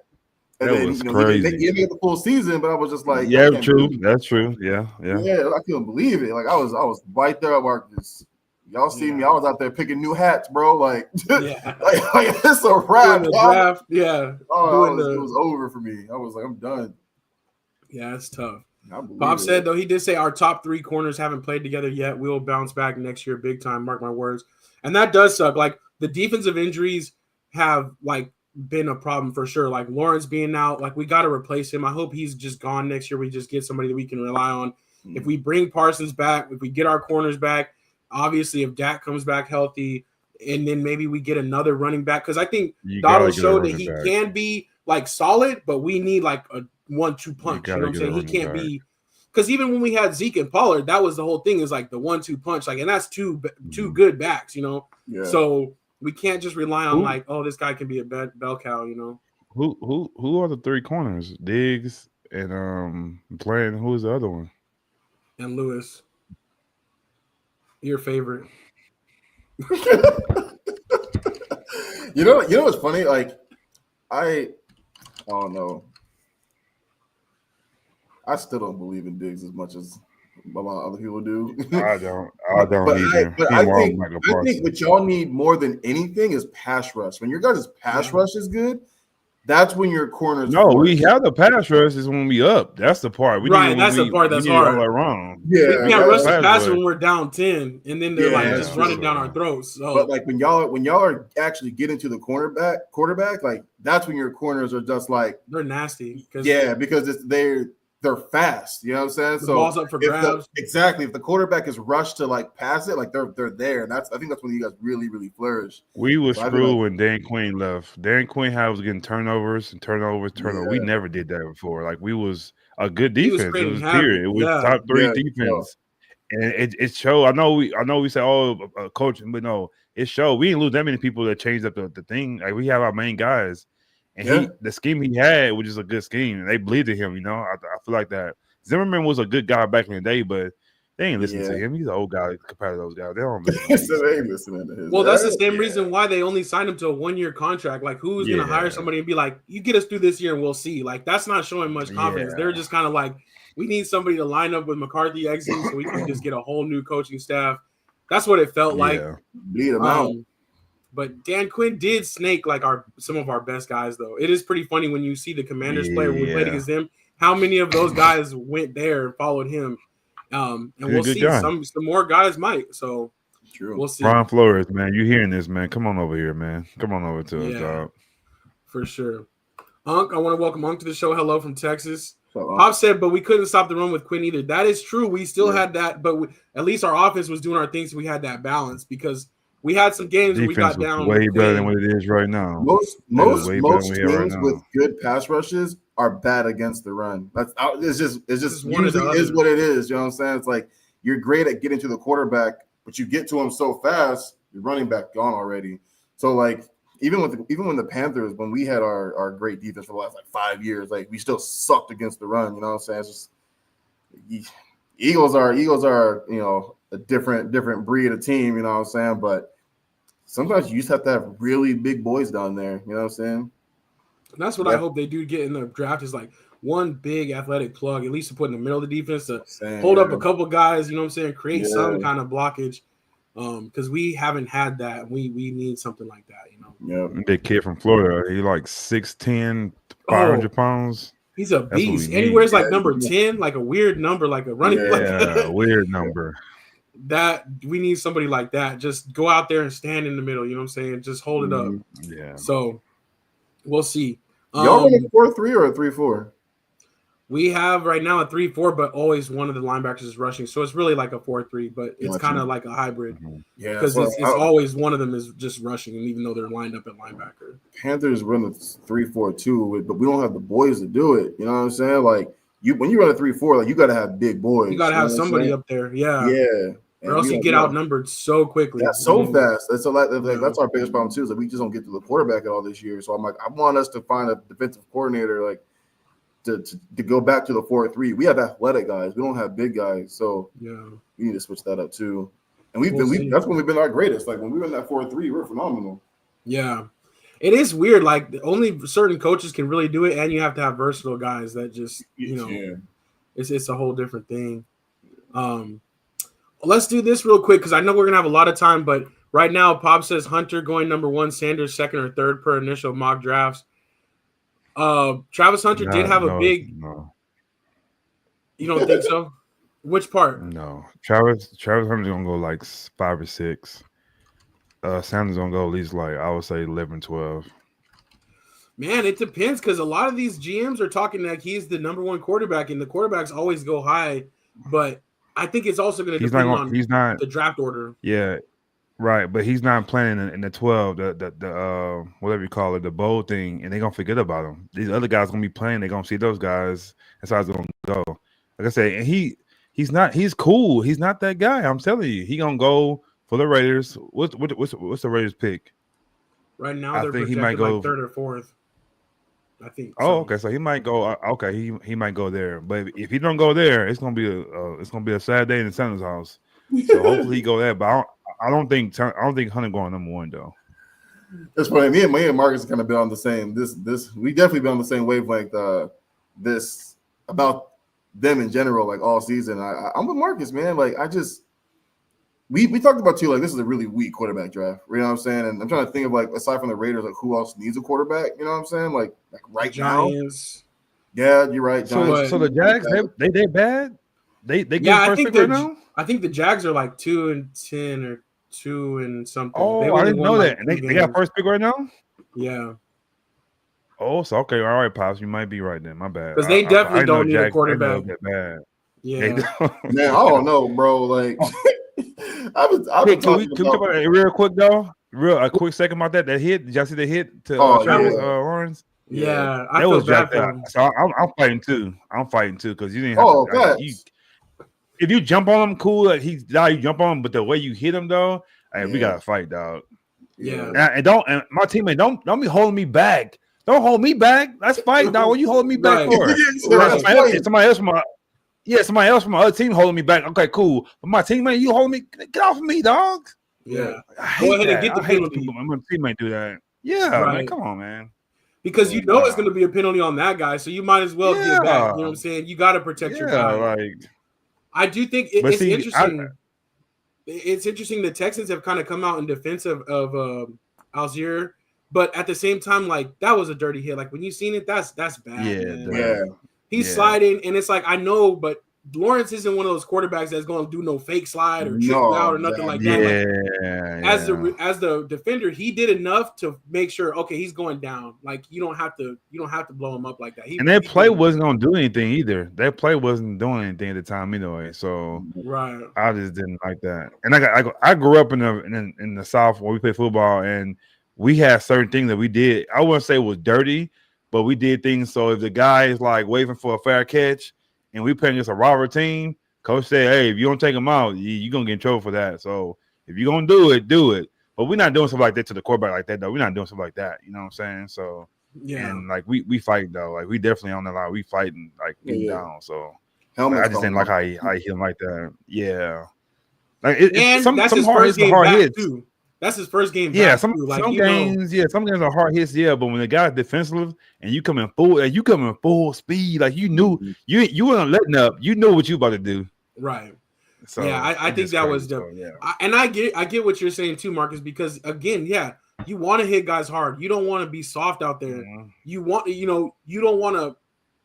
[SPEAKER 3] And
[SPEAKER 4] that
[SPEAKER 3] then,
[SPEAKER 4] was crazy.
[SPEAKER 3] He gave me the full season, but I was just like,
[SPEAKER 4] true. That's true. Yeah.
[SPEAKER 3] I couldn't believe it. Like I was right there at Marcus. Y'all see me? I was out there picking new hats, bro. Like, like it's a wrap.
[SPEAKER 2] Draft, yeah.
[SPEAKER 3] Oh, it was over for me. I was like, I'm done.
[SPEAKER 2] Yeah, it's tough. Bob said though, he did say our top 3 corners haven't played together yet. We'll bounce back next year, big time. Mark my words. And that does suck. Like the defensive injuries have been a problem for sure. Like Lawrence being out, like we got to replace him. I hope he's just gone next year. We just get somebody that we can rely on. If we bring Parsons back, if we get our corners back, obviously if Dak comes back healthy, and then maybe we get another running back, because I think Donald showed that he can be solid, but we need a 1-2 punch. You know what I'm saying? He can't be, because even when we had Zeke and Pollard, that was the whole thing, is the 1-2 punch, and that's two good backs, So we can't just rely on this guy can be a bell cow,
[SPEAKER 4] Who are the 3 corners? Diggs and playing. Who is the other one?
[SPEAKER 2] And Lewis, your favorite.
[SPEAKER 3] You know what's funny? I don't know. I still don't believe in Diggs as much as a lot of other people do.
[SPEAKER 4] I don't either.
[SPEAKER 3] But I think what y'all need more than anything is pass rush. When your guys' pass rush is good, that's when your corners.
[SPEAKER 4] No, we have the pass rush is when we up. That's the part.
[SPEAKER 2] That's the part that's hard.
[SPEAKER 4] Wrong.
[SPEAKER 2] Yeah, we can't rush the pass when we're down 10, and then they're just running down our throats. So.
[SPEAKER 3] But when y'all are actually getting to the quarterback, that's when your corners are just
[SPEAKER 2] they're nasty.
[SPEAKER 3] Because they're fast. You know what I'm saying?
[SPEAKER 2] The ball's up for grabs.
[SPEAKER 3] Exactly. If the quarterback is rushed to pass it, they're there. And I think that's when you guys really, really flourish.
[SPEAKER 4] We were screwed when Dan Quinn left. Dan Quinn was getting turnovers. Yeah. We never did that before. We was a good defense. It was period. It was top 3 defense. And it showed. I know we say, coaching, but no, it showed. We didn't lose that many people that changed up the thing. We have our main guys. And the scheme he had, which is a good scheme, and they believed in him. I feel like that Zimmerman was a good guy back in the day, but they ain't listening to him. He's an old guy compared to those guys. They don't listen.
[SPEAKER 3] They ain't listening to him.
[SPEAKER 2] Well, that's the same reason why they only signed him to a 1-year contract. Who's going to hire somebody and be like, you get us through this year and we'll see? That's not showing much confidence. They're just kind of we need somebody to line up with McCarthy exiting so we can just get a whole new coaching staff. That's what it felt like.
[SPEAKER 3] Bleed them out.
[SPEAKER 2] But Dan Quinn did snake some of our best guys, though. It is pretty funny when you see the Commanders play when we played against them. How many of those guys went there and followed him? And we'll see. Some more guys might. So we'll see.
[SPEAKER 4] Ron Flores, man, you hearing this, man? Come on over here, man. Come on over to us, dog.
[SPEAKER 2] For sure. Unc, I want to welcome Unc to the show. Hello from Texas. Pop said, but we couldn't stop the run with Quinn either. That is true. We still had that, but at least our offense was doing our things. So we had that balance because we had some games where we got down.
[SPEAKER 4] Way better than what it is right now.
[SPEAKER 3] Most teams with good pass rushes are bad against the run. It's just usually is what it is. You know what I'm saying? It's you're great at getting to the quarterback, but you get to him so fast, your running back gone already. So even when the Panthers, when we had our great defense for the last 5 years, we still sucked against the run. You know what I'm saying? It's just Eagles are a different breed of team. You know what I'm saying? But sometimes you just have to have really big boys down there. You know what I'm saying?
[SPEAKER 2] And that's what I hope they do get in the draft is one big athletic plug, at least to put in the middle of the defense to hold up a couple guys, you know what I'm saying? Create some kind of blockage. Because we haven't had that. We need something like that,
[SPEAKER 4] Big kid from Florida. He 6'10", 500 pounds.
[SPEAKER 2] He's a beast. And he wears number 10, a weird number, a running back.
[SPEAKER 4] Yeah, weird number.
[SPEAKER 2] that we need somebody like that. Just go out there and stand in the middle. You know what I'm saying? Just hold it up.
[SPEAKER 4] Yeah.
[SPEAKER 2] So we'll see.
[SPEAKER 3] Y'all running 4-3 or a 3-4?
[SPEAKER 2] We have right now a 3-4, but always one of the linebackers is rushing. So it's really like a 4-3, but it's kind of like a hybrid.
[SPEAKER 3] Yeah,
[SPEAKER 2] because it's always one of them is just rushing, and even though they're lined up at linebacker.
[SPEAKER 3] Panthers run a 3-4-2, but we don't have the boys to do it. You know what I'm saying? Like when you run a 3-4, like you got to have big boys.
[SPEAKER 2] You got to have somebody up there, yeah. Or else you get outnumbered so quickly.
[SPEAKER 3] That's so fast. That's that's our biggest problem too. Is that we just don't get to the quarterback at all this year. So I'm like, I want us to find a defensive coordinator like to go back to the 4-3. We have athletic guys. We don't have big guys. So we need to switch that up too. And that's when we've been our greatest. Like when we were in that 4-3, we're phenomenal. Yeah.
[SPEAKER 2] It is weird. Like only certain coaches can really do it, and you have to have versatile guys that just it's a whole different thing. Let's do this real quick because I know we're gonna have a lot of time, but right now Pop says Hunter going number 1, Sanders second or third per initial mock drafts. Travis Hunter did have a big.
[SPEAKER 4] No.
[SPEAKER 2] You don't think so? Which part?
[SPEAKER 4] No, Travis Hunter's gonna go like 5 or 6. Sanders gonna go at least like I would say 11, 12.
[SPEAKER 2] Man, it depends because a lot of these GMs are talking like he's the number 1 quarterback, and the quarterbacks always go high. But I think it's also going to depend on the draft order.
[SPEAKER 4] Yeah, right. But he's not playing in the 12, the whatever you call it, the bowl thing, and they're gonna forget about him. These other guys gonna be playing. They're gonna see those guys. That's how it's gonna go. Like I said, and he's cool. He's not that guy. I'm telling you, he gonna go for the Raiders. What's the Raiders pick?
[SPEAKER 2] Right now, they're projected like 3rd or 4th. I think.
[SPEAKER 4] Oh, okay. So he might go. Okay, he might go there. But if he don't go there, it's gonna be a sad day in the Sanders house. So hopefully he go there. But I don't think Hunter going number 1 though.
[SPEAKER 3] That's funny. Me and Marcus kind of been on the same. We definitely been on the same wavelength. This about them in general, like all season. I'm with Marcus, man. Like we talked about too. Like this is a really weak quarterback draft. You know what I'm saying? And I'm trying to think of like aside from the Raiders, like who else needs a quarterback? You know what I'm saying? Like right
[SPEAKER 2] Giants.
[SPEAKER 3] Now. Yeah, you're right. Giants.
[SPEAKER 4] So the Jags, they bad. They get first pick right now.
[SPEAKER 2] I think the Jags are like 2-10 or 2 and something.
[SPEAKER 4] Oh, I didn't know that. And they got first pick right now.
[SPEAKER 2] Yeah.
[SPEAKER 4] Oh, so okay, all right, Pops, you might be right then. My bad.
[SPEAKER 2] Because they definitely don't need a quarterback.
[SPEAKER 4] Bad.
[SPEAKER 2] Yeah.
[SPEAKER 3] Man, I don't know, bro. Like, I've been
[SPEAKER 4] can we talk about it real quick though? A quick second about that hit. Did y'all see the hit to Travis Lawrence?
[SPEAKER 2] Yeah,
[SPEAKER 4] that was jacked up. So I'm fighting too. Because you didn't have to. If you jump on him, cool. Like you jump on him, but the way you hit him though, we gotta fight, dog.
[SPEAKER 2] Yeah.
[SPEAKER 4] And my teammate don't be holding me back. Don't hold me back. Let's fight, dog. What you holding me back for? Somebody else from my other team holding me back. Okay, cool. But my teammate, you holding me? Get off of me, dog.
[SPEAKER 2] Yeah.
[SPEAKER 4] Go ahead and get the penalty. My teammate do that. Yeah, man. Come on, man.
[SPEAKER 2] Because it's going to be a penalty on that guy, so you might as well get back. You know what I'm saying? You got to protect your guy.
[SPEAKER 4] Like,
[SPEAKER 2] I do think it's interesting. It's interesting the Texans have kind of come out in defense of Algier, but at the same time, like that was a dirty hit. Like when you seen it, that's bad.
[SPEAKER 3] Yeah.
[SPEAKER 2] He's sliding, and it's like I know, but Lawrence isn't one of those quarterbacks that's going to do no fake slide or trick you out or nothing like that. Like, as the defender, he did enough to make sure. Okay, he's going down. Like you don't have to blow him up like that.
[SPEAKER 4] And that play wasn't going to do anything either. That play wasn't doing anything at the time anyway. So I just didn't like that. And I grew up in the South where we played football, and we had certain things that we did. I wouldn't say it was dirty, but we did things. So if the guy is like waving for a fair catch, and we playing against a robber team, coach said, hey, if you don't take him out, you're going to get in trouble for that. So if you're going to do it, do it. But we're not doing stuff like that to the quarterback like that, though. We're not doing stuff like that. You know what I'm saying? So, and like we fight, though. Like we definitely on the line. We fighting, like getting down. So I just didn't like how he hit him like that. Yeah. Like some hard hits.
[SPEAKER 2] Too. That's his first game.
[SPEAKER 4] Yeah, some games are hard hits. Yeah, but when the guy's defensive and you come in full speed, like you knew you weren't letting up. You know what you about to do.
[SPEAKER 2] Right. So I think that was the. And I get what you're saying too, Marcus. Because again, you want to hit guys hard. You don't want to be soft out there. You want you don't want to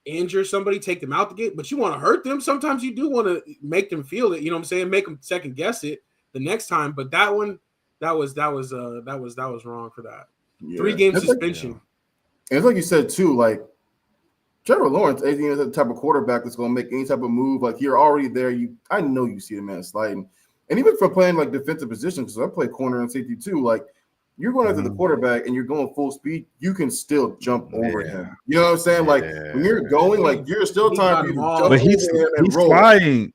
[SPEAKER 2] injure somebody, take them out the game, but you want to hurt them. Sometimes you do want to make them feel it. You know what I'm saying? Make them second guess it the next time. But that one, that was wrong for that.
[SPEAKER 3] Yeah.
[SPEAKER 2] 3-game suspension.
[SPEAKER 3] And it's like you said too, like Trevor Lawrence isn't the type of quarterback that's going to make any type of move. Like you're already there. I know you see the man sliding, and even for playing like defensive position, because I play corner and safety too. Like you're going after the quarterback and you're going full speed, you can still jump over him. You know what I'm saying? Like when you're going, like you're still time for you to jump
[SPEAKER 4] but
[SPEAKER 3] over him and
[SPEAKER 4] he's
[SPEAKER 3] roll.
[SPEAKER 4] sliding.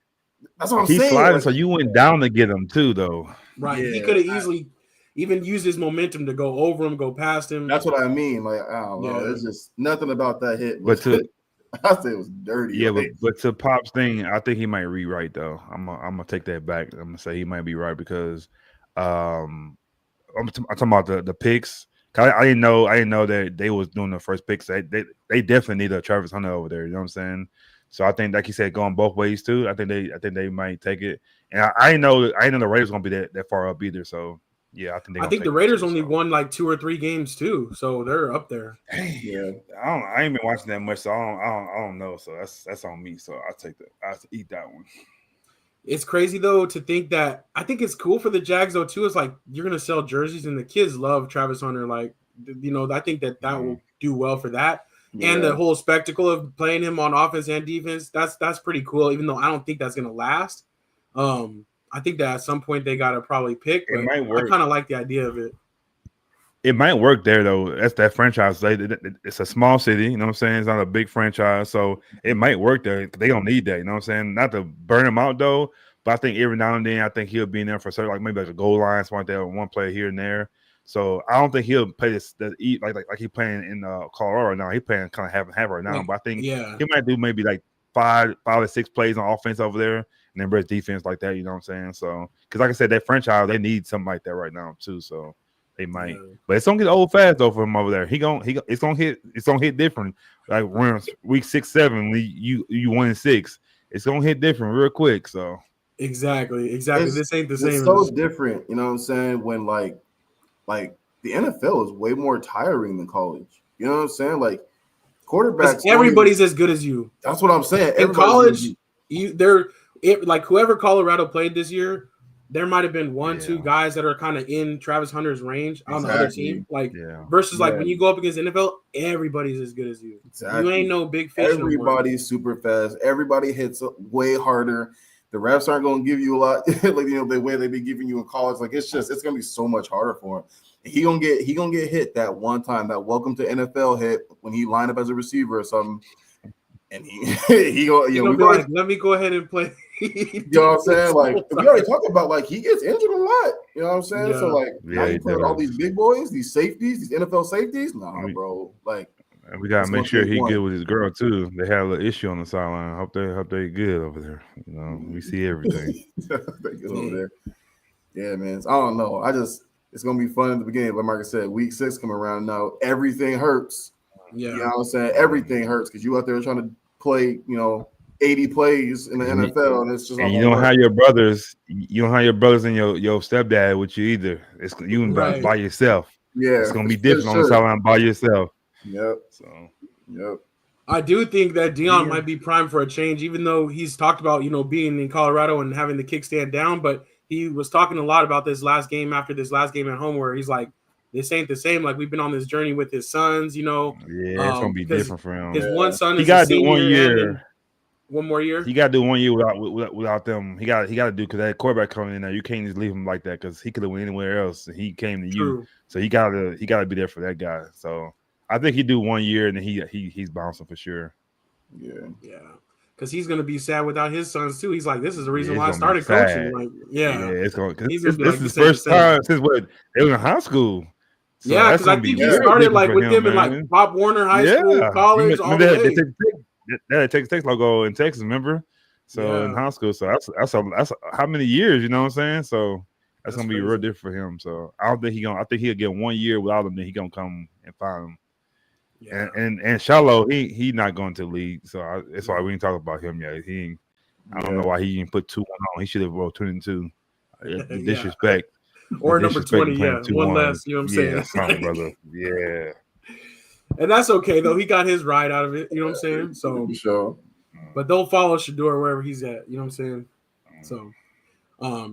[SPEAKER 3] That's what I'm
[SPEAKER 4] he's
[SPEAKER 3] saying.
[SPEAKER 4] sliding,
[SPEAKER 3] like,
[SPEAKER 4] so you went down to get him too, though.
[SPEAKER 2] Right. He could have easily even used his momentum to go over him, go past him.
[SPEAKER 3] That's what I mean. Like I don't know. There's just nothing about that hit.
[SPEAKER 4] But
[SPEAKER 3] I say it was dirty.
[SPEAKER 4] Yeah, but to Pop's thing, I think he might rewrite though. I'm gonna take that back. I'm gonna say he might be right because I'm talking about the picks. I didn't know that they was doing the first picks. They definitely need a Travis Hunter over there. You know what I'm saying? So I think, like you said, going both ways too. I think they might take it. And I didn't know the Raiders gonna be that far up either. So yeah, I think
[SPEAKER 2] the Raiders only won like 2 or 3 games too, so they're up there.
[SPEAKER 3] Yeah,
[SPEAKER 4] I ain't been watching that much, so I don't know. So that's on me. So I take that. I eat that one.
[SPEAKER 2] It's crazy though to think that. I think it's cool for the Jags though too. It's like you're gonna sell jerseys, and the kids love Travis Hunter. Like I think that will do well for that, and the whole spectacle of playing him on offense and defense. That's pretty cool. Even though I don't think that's gonna last. I think that at some point they gotta probably pick. But
[SPEAKER 4] it might work.
[SPEAKER 2] I kind of like the idea of it.
[SPEAKER 4] It might work there though. That's that franchise. It's a small city. You know what I'm saying? It's not a big franchise, so it might work there. They don't need that. You know what I'm saying? Not to burn him out though, but I think every now and then I think he'll be in there for certain, like maybe like a goal line, something like that, one play here and there. So I don't think he'll play this like he's playing in Colorado right now. He's playing kind of half and half right now, but I think he might do maybe like five or 6 plays on offense over there, and then rest defense like that. You know what I'm saying? So because like I said, that franchise they need something like that right now too. So they might, but it's gonna get old fast though for him over there. It's gonna hit different. Like we're in week 6, 7, you 1-6. It's gonna hit different real quick. So
[SPEAKER 2] exactly. This ain't the same.
[SPEAKER 3] It's so different. You know what I'm saying? When like the NFL is way more tiring than college. You know what I'm saying? Like quarterbacks,
[SPEAKER 2] everybody's as good as you.
[SPEAKER 3] That's what I'm saying.
[SPEAKER 2] In college, like whoever Colorado played this year, there might have been 1-2 guys that are kind of in Travis Hunter's range on the other team. Like versus like when you go up against NFL, everybody's as good as you. Exactly. You ain't no big fish.
[SPEAKER 3] Everybody's super fast. Everybody hits way harder. The refs aren't going to give you a lot, like the way they be giving you in college. Like it's going to be so much harder for him. He gonna get hit that one time, that welcome to NFL hit when he lined up as a receiver or something, and he
[SPEAKER 2] like, let me go ahead and play.
[SPEAKER 3] You know what I'm saying? Like we already talked about, like he gets injured a lot. You know what I'm saying? Yeah. So like now you put all these big boys, these safeties, these NFL safeties. Nah, bro. Like
[SPEAKER 4] we gotta make sure he good with his girl too. They have a little issue on the sideline. Hope they good over there. You know, we see everything.
[SPEAKER 3] They good over there. Yeah, man. I don't know. It's gonna be fun in the beginning, but like I said, week 6 coming around now. Everything hurts. Yeah, you know what I'm saying? Everything hurts because you out there trying to play, 80 plays in the NFL, and it's just.
[SPEAKER 4] And you don't have your brothers. You don't have your brothers and your stepdad with you either. It's you by yourself.
[SPEAKER 3] Yeah,
[SPEAKER 4] it's gonna be different on the sideline by yourself.
[SPEAKER 3] Yep.
[SPEAKER 4] So.
[SPEAKER 3] Yep.
[SPEAKER 2] I do think that Deion might be primed for a change, even though he's talked about being in Colorado and having the kickstand down, but. He was talking a lot about this last game after this last game at home where he's like, this ain't the same. Like we've been on this journey with his sons,
[SPEAKER 4] Yeah, it's gonna be different for him.
[SPEAKER 2] His one son
[SPEAKER 4] he got to do 1 year.
[SPEAKER 2] One more year.
[SPEAKER 4] He got to do 1 year without them. He got to do because that quarterback coming in there. You can't just leave him like that because he could have went anywhere else. And he came to you, so he got to be there for that guy. So I think he do 1 year and then he's bouncing for sure.
[SPEAKER 3] Yeah.
[SPEAKER 2] Because he's gonna be sad without his sons too. He's like, this is the reason why I started coaching. Like, it's
[SPEAKER 4] going. This is his first time since they were in high school.
[SPEAKER 2] So because I think he started like with them in like Pop Warner High School, college. All the way.
[SPEAKER 4] That Texas logo in Texas, remember? So in high school, so that's how many years? You know what I'm saying? So that's gonna be real different for him. So I don't think I think he'll get 1 year without him. Then he gonna come and find him. Yeah. And Shiloh, he not going to the league, so that's why we ain't talk about him yet. I don't know why he didn't put 2 on. He should have rolled 2 and 2. Disrespect
[SPEAKER 2] or number 20, one
[SPEAKER 4] on.
[SPEAKER 2] less. You know what I'm saying?
[SPEAKER 4] Something, brother. Yeah.
[SPEAKER 2] And that's okay though. He got his ride out of it. You know what I'm saying? So,
[SPEAKER 3] sure.
[SPEAKER 2] but they'll follow Shador wherever he's at. You know what I'm saying? So,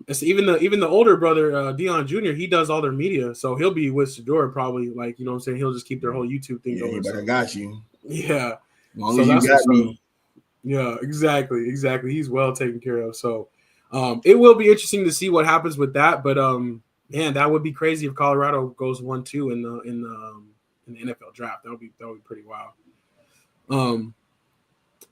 [SPEAKER 2] it's even the older brother, Dion Jr. He does all their media, so he'll be with Shador probably. Like, you know what I'm saying? He'll just keep their whole YouTube thing
[SPEAKER 3] Yeah,
[SPEAKER 2] going.
[SPEAKER 3] but I got you.
[SPEAKER 2] Yeah.
[SPEAKER 3] As long
[SPEAKER 2] So
[SPEAKER 3] as you
[SPEAKER 2] that's
[SPEAKER 3] got
[SPEAKER 2] what's
[SPEAKER 3] me.
[SPEAKER 2] up. Yeah, exactly. He's well taken care of. So, it will be interesting to see what happens with that. But man, that would be crazy if Colorado goes 1-2 in the NFL draft. That would be pretty wild.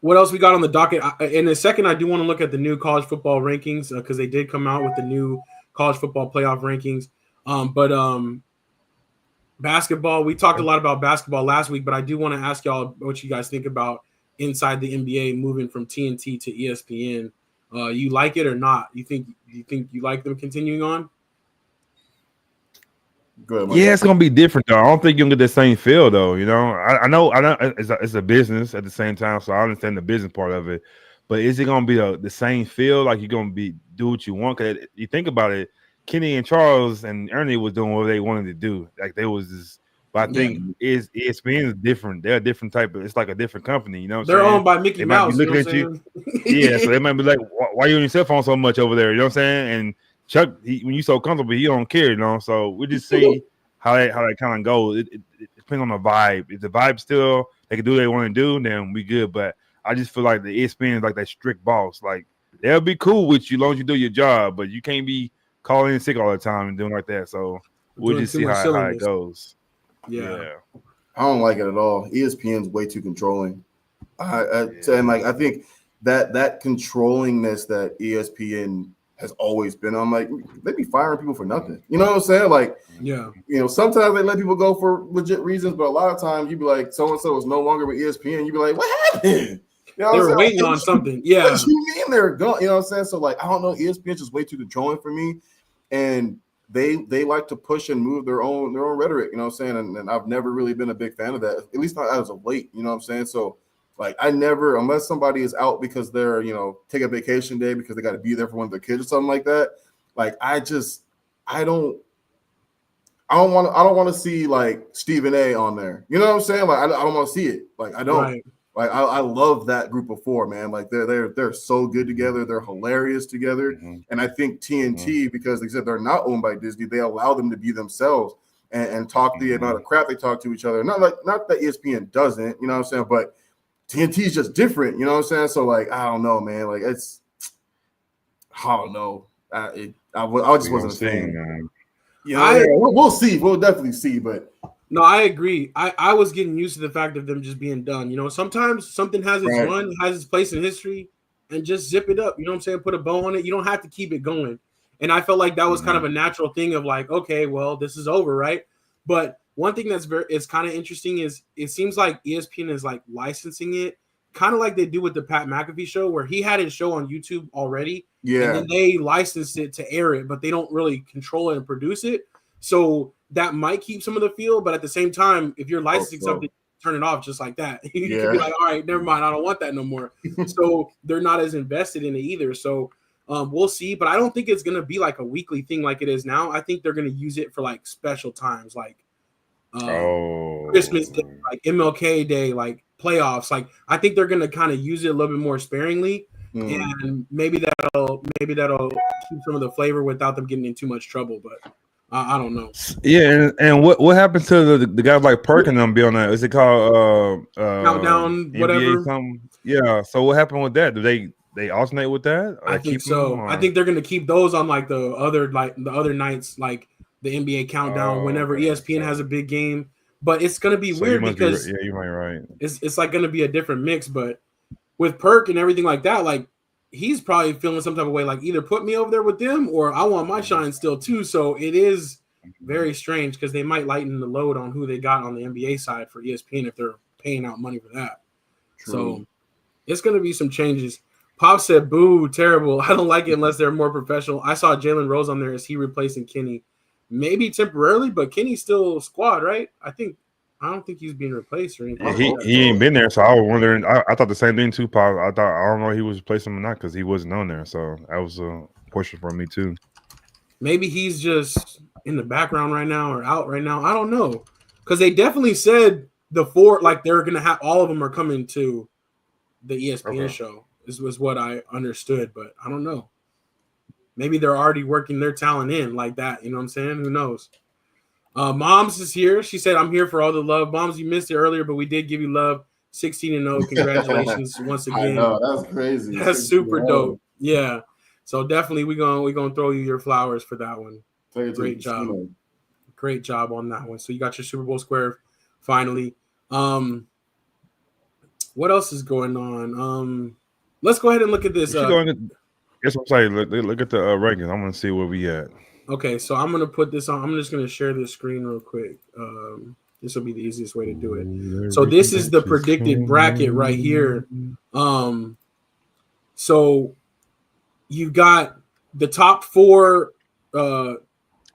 [SPEAKER 2] What else we got on the docket? In a second, I do want to look at the new college football rankings because they did come out with the new college football playoff rankings. But basketball, we talked a lot about basketball last week, but I do want to ask y'all what you guys think about inside the NBA moving from TNT to ESPN. You like it or not? You think you like them continuing on?
[SPEAKER 3] Good,
[SPEAKER 4] Yeah, it's gonna be different though. I don't think you're gonna get the same feel though. You know, I know it's a business at the same time, so I understand the business part of it. But is it gonna be the same feel? Like you're gonna do what you want? Because you think about it, Kenny and Charles and Ernie was doing what they wanted to do. Like they was just. But I think ESPN is different. They're a different type of. It's like a different company. You know what I'm
[SPEAKER 2] They're
[SPEAKER 4] saying?
[SPEAKER 2] owned by Mickey
[SPEAKER 4] They might be
[SPEAKER 2] Mouse.
[SPEAKER 4] looking
[SPEAKER 2] You
[SPEAKER 4] at
[SPEAKER 2] know
[SPEAKER 4] you.
[SPEAKER 2] what I'm saying?
[SPEAKER 4] Yeah, so they might be like, "Why are you on your cell phone so much over there?" You know what I'm saying? And Chuck, when you so comfortable, he don't care. You know, so we just see how that kind of goes. It depends on the vibe. If the vibe still they can do what they want to do, then we good. But I just feel like the ESPN is like that strict boss. Like they'll be cool with you as long as you do your job, but you can't be calling in sick all the time and doing like that. So we'll
[SPEAKER 2] Doing
[SPEAKER 4] just
[SPEAKER 2] too
[SPEAKER 4] see
[SPEAKER 2] much
[SPEAKER 4] how it
[SPEAKER 2] silliness.
[SPEAKER 4] goes.
[SPEAKER 2] Yeah.
[SPEAKER 3] I don't like it at all. ESPN's way too controlling. And like I think that controllingness that ESPN has always been on, like they be firing people for nothing. You know what I'm saying? Like,
[SPEAKER 2] Yeah.
[SPEAKER 3] you know, sometimes they let people go for legit reasons, but a lot of times you'd be like, so and so is no longer with ESPN. You'd be like, what happened? You know
[SPEAKER 2] They
[SPEAKER 3] what
[SPEAKER 2] were
[SPEAKER 3] I'm
[SPEAKER 2] waiting
[SPEAKER 3] saying?
[SPEAKER 2] on something. Yeah.
[SPEAKER 3] What you mean they're gone? You know what I'm saying? So like, I don't know. ESPN's just way too controlling for me, and they like to push and move their own rhetoric. You know what I'm saying? And I've never really been a big fan of that, at least not as of late. You know what I'm saying? So like, I never, unless somebody is out because they're, you know, take a vacation day because they got to be there for one of their kids or something like that. Like, I don't want to see like Stephen A on there. You know what I'm saying? Like, I don't want to see it. Like, I don't.
[SPEAKER 2] Right.
[SPEAKER 3] Like, I love that group of four, man. Like, they're so good together. They're hilarious together. And I think TNT, because like I said, they're not owned by Disney, they allow them to be themselves and talk the amount of crap they talk to each other. Not that ESPN doesn't, you know what I'm saying? But TNT is just different, you know what I'm saying? So like, I don't know, man. Like, I don't know. I just wasn't a fan. Yeah, we'll see. We'll definitely see. But
[SPEAKER 2] no, I agree. I was getting used to the fact of them just being done. You know, sometimes something has its run, has its place in history, and just zip it up. You know what I'm saying? Put a bow on it. You don't have to keep it going. And I felt like that was kind of a natural thing of like, okay, well, this is over, right? But one thing it's kind of interesting is it seems like ESPN is like licensing it, kind of like they do with the Pat McAfee show, where he had his show on YouTube already, and then they licensed it to air it, but they don't really control it and produce it. So that might keep some of the feel, but at the same time, if you're licensing something, turn it off just like that. You can be like, all right, never mind, I don't want that no more. So they're not as invested in it either. So we'll see, but I don't think it's gonna be like a weekly thing like it is now. I think they're gonna use it for like special times, like Christmas Day, like MLK Day, like playoffs. Like I think they're gonna kind of use it a little bit more sparingly, and maybe that'll keep some of the flavor without them getting in too much trouble. But I don't know.
[SPEAKER 4] Yeah, and what happened to the guys like Perk and them be on that? Is it called
[SPEAKER 2] Countdown,
[SPEAKER 4] NBA
[SPEAKER 2] whatever?
[SPEAKER 4] Something? Yeah. So what happened with that? Do they alternate with that? Or
[SPEAKER 2] I think so. I think they're gonna keep those on like the other nights, like the NBA Countdown, whenever ESPN has a big game. But it's gonna be weird because
[SPEAKER 4] you might be right.
[SPEAKER 2] It's like gonna be a different mix. But with Perk and everything like that, like he's probably feeling some type of way, like either put me over there with them or I want my shine still too. So it is very strange because they might lighten the load on who they got on the NBA side for ESPN if they're paying out money for that. True. So it's going to be some changes. Pop said, boo, terrible. I don't like it unless they're more professional. I saw Jalen Rose on there. Is he replacing Kenny? Maybe temporarily, but Kenny's still squad, right? I don't think he's being replaced or anything.
[SPEAKER 4] Yeah, he ain't been there, so I was wondering. I thought the same thing too, Pop. I don't know if he was replacing him or not because he wasn't on there. So that was a question for me too.
[SPEAKER 2] Maybe he's just in the background right now or out right now. I don't know, because they definitely said the four, like they're gonna have all of them are coming to the ESPN show. This was what I understood, but I don't know. Maybe they're already working their talent in like that. You know what I'm saying? Who knows? Moms is here. She said, "I'm here for all the love." Moms, you missed it earlier, but we did give you love. 16-0. Congratulations once again.
[SPEAKER 3] I know, that's crazy.
[SPEAKER 2] That's super dope. Yeah. So definitely we gonna throw you your flowers for that one. Great job. Great job on that one. So you got your Super Bowl square finally. What else is going on? Let's go ahead and look at this.
[SPEAKER 4] That's what I'm saying. Look at the rankings. I'm gonna see where we at.
[SPEAKER 2] Okay, so I'm gonna put this on. I'm just gonna share this screen real quick. This will be the easiest way to do it. So this is the predicted bracket right here. So you got the top four.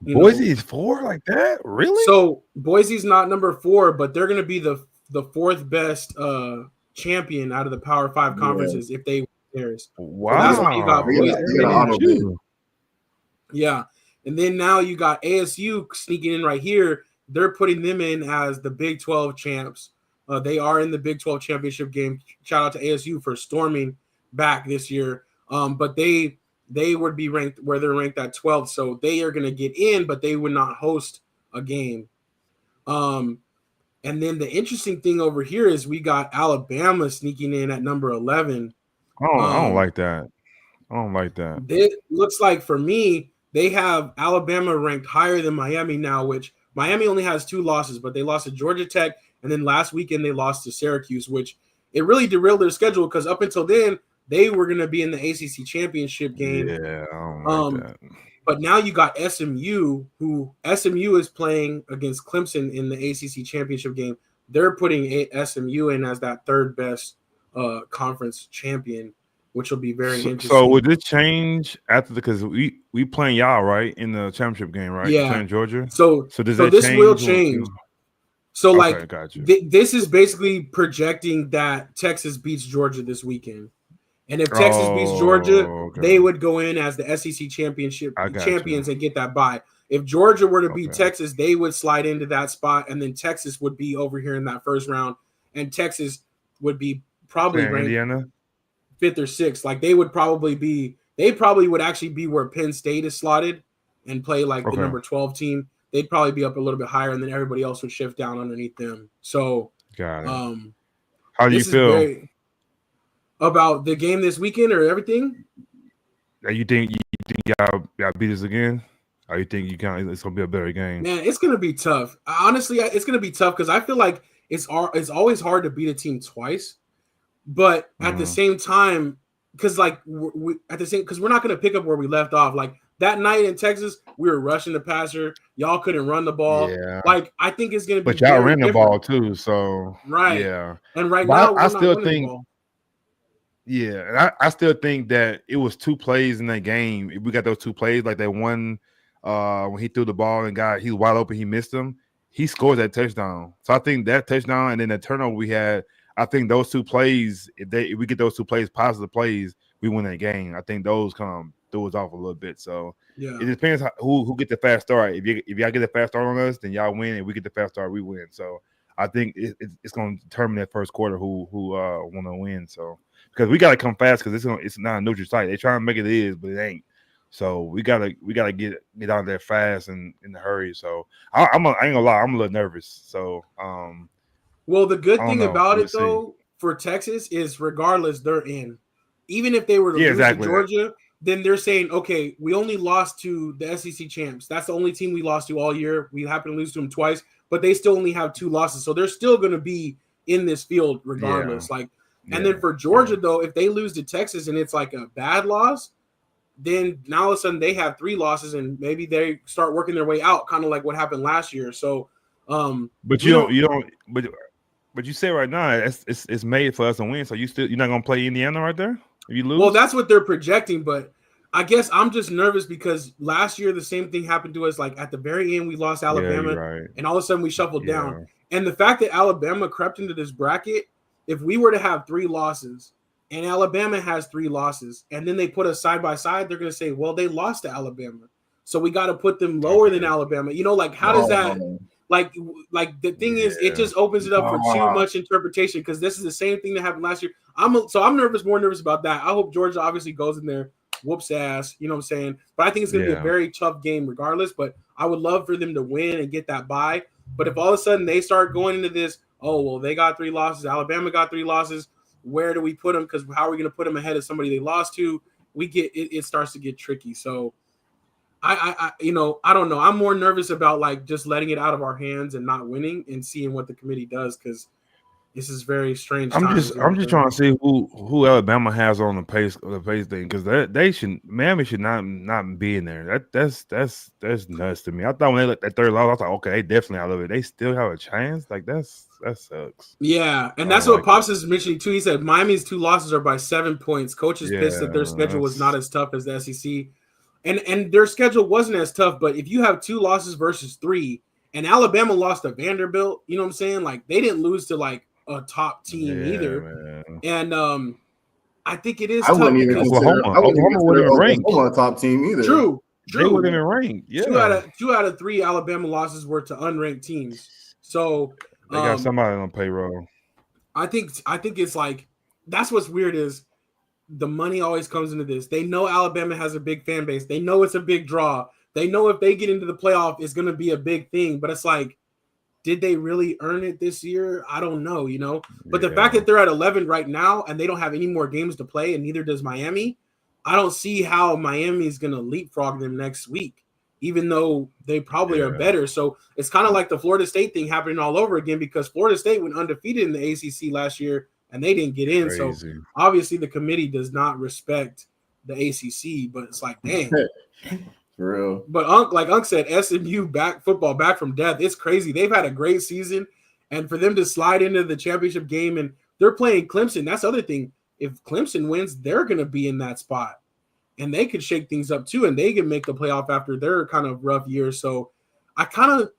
[SPEAKER 4] Boise's 4 like that? Really?
[SPEAKER 2] So Boise's not number 4, but they're gonna be the fourth best champion out of the Power 5 conferences if they win theirs.
[SPEAKER 4] Wow,
[SPEAKER 2] so that's why you got Boise. Yeah, and then now you got ASU sneaking in right here. They're putting them in as the Big 12 champs. They are in the Big 12 championship game. Shout out to ASU for storming back this year. But they would be ranked where they're ranked at 12th, so they are going to get in, but they would not host a game. And then the interesting thing over here is we got Alabama sneaking in at number 11.
[SPEAKER 4] I don't like that. I don't like that.
[SPEAKER 2] It looks like for me, they have Alabama ranked higher than Miami now, which Miami only has 2 losses, but they lost to Georgia Tech, and then last weekend they lost to Syracuse, which it really derailed their schedule because up until then, they were going to be in the ACC championship game.
[SPEAKER 4] Yeah, I don't like that.
[SPEAKER 2] But now you got SMU, who SMU is playing against Clemson in the ACC championship game. They're putting SMU in as that third best conference champion, which will be very interesting.
[SPEAKER 4] So would it change after because we playing y'all right in the championship game, right?
[SPEAKER 2] Yeah,
[SPEAKER 4] playing Georgia.
[SPEAKER 2] So
[SPEAKER 4] does
[SPEAKER 2] that this will change. So like this is basically projecting that Texas beats Georgia this weekend. And if Texas beats Georgia, they would go in as the SEC championship champions and get that bye. If Georgia were to beat Texas, they would slide into that spot, and then Texas would be over here in that first round, and Texas would be probably ranked
[SPEAKER 4] Indiana
[SPEAKER 2] 5th or 6th. Like they probably would actually be where Penn State is slotted and play like the number 12 team. They'd probably be up a little bit higher, and then everybody else would shift down underneath them. So,
[SPEAKER 4] got it. How do you feel
[SPEAKER 2] about the game this weekend or everything?
[SPEAKER 4] You think y'all beat us again? Or you think it's gonna be a better game?
[SPEAKER 2] Man, it's gonna be tough. Honestly, it's gonna be tough because I feel like it's always hard to beat a team twice, but at the same time, because like because we're not gonna pick up where we left off. Like that night in Texas, we were rushing the passer. Y'all couldn't run the ball.
[SPEAKER 4] Yeah.
[SPEAKER 2] Like I think it's gonna be.
[SPEAKER 4] But y'all ran the ball too, so
[SPEAKER 2] right.
[SPEAKER 4] Yeah.
[SPEAKER 2] And now
[SPEAKER 4] I still think. Yeah, and I still think that it was 2 plays in that game. If we got those 2 plays, like that one when he threw the ball and he was wide open, he missed him. He scored that touchdown. So I think that touchdown and then the turnover we had, I think those 2 plays, if we get those 2 plays, positive plays, we win that game. I think those kind of threw us off a little bit. So
[SPEAKER 2] yeah,
[SPEAKER 4] it depends who get the fast start. If y'all get the fast start on us, then y'all win. If we get the fast start, we win. So I think it's going to determine that first quarter who want to win. So. Because we gotta come fast because it's not a neutral site. They try to make it is, but it ain't. So we gotta get out there fast and in a hurry. So I ain't gonna lie, I'm a little nervous. So
[SPEAKER 2] well, the good thing about it though for Texas is regardless they're in. Even if they were to lose to Georgia, then they're saying, okay, we only lost to the SEC champs. That's the only team we lost to all year. We happen to lose to them twice, but they still only have 2 losses, so they're still gonna be in this field regardless.
[SPEAKER 4] Yeah.
[SPEAKER 2] Like. And then for Georgia, though, if they lose to Texas and it's like a bad loss, then now all of a sudden they have 3 losses and maybe they start working their way out, kind of like what happened last year. So,
[SPEAKER 4] but you say right now it's made for us to win. So you're not gonna play Indiana right there if you lose.
[SPEAKER 2] Well, that's what they're projecting, but I guess I'm just nervous because last year the same thing happened to us. Like at the very end, we lost Alabama, and all of a sudden we shuffled down. And the fact that Alabama crept into this bracket. If we were to have 3 losses and Alabama has 3 losses and then they put us side by side, they're going to say, well, they lost to Alabama. So we got to put them lower than Alabama. You know, like how does that like the thing is, it just opens it up for too much interpretation because this is the same thing that happened last year. I'm more nervous about that. I hope Georgia obviously goes in there, whoops ass, you know what I'm saying? But I think it's going to be a very tough game regardless. But I would love for them to win and get that bye. But if all of a sudden they start going into this, oh well, they got 3 losses, Alabama got 3 losses. Where do we put them? Because how are we going to put them ahead of somebody they lost to? It starts to get tricky. So I don't know. I'm more nervous about like just letting it out of our hands and not winning and seeing what the committee does because this is very strange.
[SPEAKER 4] I'm just trying to see who Alabama has on the pace thing because Miami should not be in there. That's nuts to me. I thought when they let that 3rd loss, I was like, okay, they definitely out of it. They still have a chance. Like that sucks.
[SPEAKER 2] Yeah, and that's what Pops is mentioning too. He said Miami's 2 losses are by 7 points. Coaches pissed that their schedule was not as tough as the SEC. And their schedule wasn't as tough, but if you have 2 losses versus 3, and Alabama lost to Vanderbilt, you know what I'm saying? Like they didn't lose to like a top team either. Man. And I think it is.
[SPEAKER 3] I wouldn't even consider Oklahoma a top team either.
[SPEAKER 2] True.
[SPEAKER 4] They wouldn't even rank. Yeah.
[SPEAKER 2] 2 out of 3 Alabama losses were to unranked teams. So
[SPEAKER 4] they got somebody on payroll.
[SPEAKER 2] I think it's like that's what's weird is the money always comes into this. They know Alabama has a big fan base. They know it's a big draw. They know if they get into the playoff, it's going to be a big thing. But it's like, did they really earn it this year? I don't know, you know. But the fact that they're at 11 right now and they don't have any more games to play, and neither does Miami, I don't see how Miami is going to leapfrog them next week, even though they probably are better. So it's kind of like the Florida State thing happening all over again because Florida State went undefeated in the ACC last year and they didn't get in. Crazy. So obviously the committee does not respect the ACC, but it's like, dang.
[SPEAKER 3] For real.
[SPEAKER 2] But Unc said, SMU football back from death. It's crazy. They've had a great season, and for them to slide into the championship game, and they're playing Clemson. That's the other thing. If Clemson wins, they're going to be in that spot, and they could shake things up too, and they can make the playoff after their kind of rough year. So I kind of,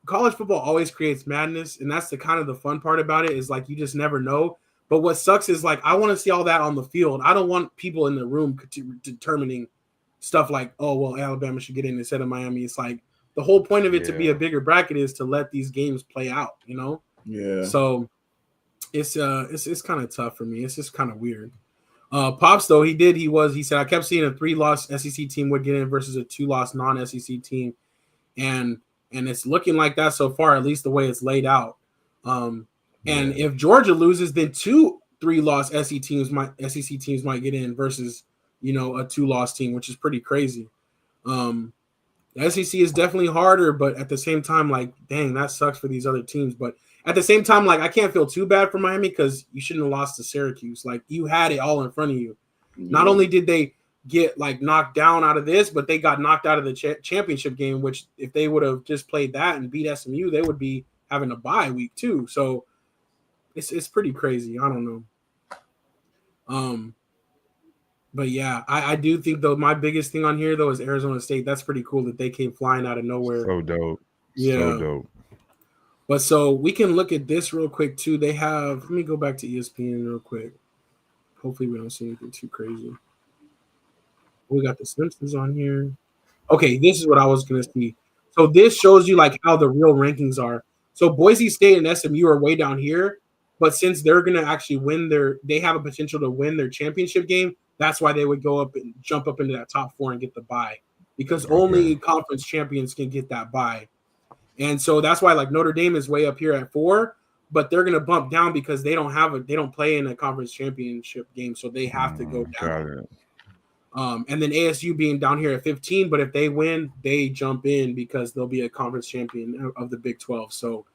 [SPEAKER 2] college football always creates madness, and that's the kind of the fun part about it is like you just never know. But what sucks is like I want to see all that on the field. I don't want people in the room determining stuff like, oh, well, Alabama should get in instead of Miami. It's like the whole point of it to be a bigger bracket is to let these games play out, you know?
[SPEAKER 3] Yeah.
[SPEAKER 2] So it's kind of tough for me. It's just kind of weird. Pops, though, he said, I kept seeing a 3-loss SEC team would get in versus a 2-loss non-SEC team. And it's looking like that so far, at least the way it's laid out. And if Georgia loses, then 2 3-loss SEC teams might get in versus a 2-loss team, which is pretty crazy. The SEC is definitely harder, but at the same time, like, dang, that sucks for these other teams. But at the same time, like, I can't feel too bad for Miami because you shouldn't have lost to Syracuse. Like, you had it all in front of you. Yeah. Not only did they get, like, knocked down out of this, but they got knocked out of the championship game, which if they would have just played that and beat SMU, they would be having a bye week too. So it's pretty crazy. I don't know. But yeah, I do think though my biggest thing on here though is Arizona State. That's pretty cool that they came flying out of nowhere.
[SPEAKER 4] So dope.
[SPEAKER 2] Yeah.
[SPEAKER 4] So dope.
[SPEAKER 2] But so we can look at this real quick too. They have, let me go back to ESPN real quick. Hopefully we don't see anything too crazy. We got the Simpsons on here. Okay, this is what I was gonna see. So this shows you like how the real rankings are. So Boise State and SMU are way down here, but since they're gonna actually they have a potential to win their championship game. That's why they would go up and jump up into that top 4 and get the bye, because only conference champions can get that bye. And so that's why like Notre Dame is way up here at 4, but they're going to bump down because they don't play in a conference championship game. So they have to go down. And then ASU being down here at 15, but if they win, they jump in because they'll be a conference champion of the Big 12. So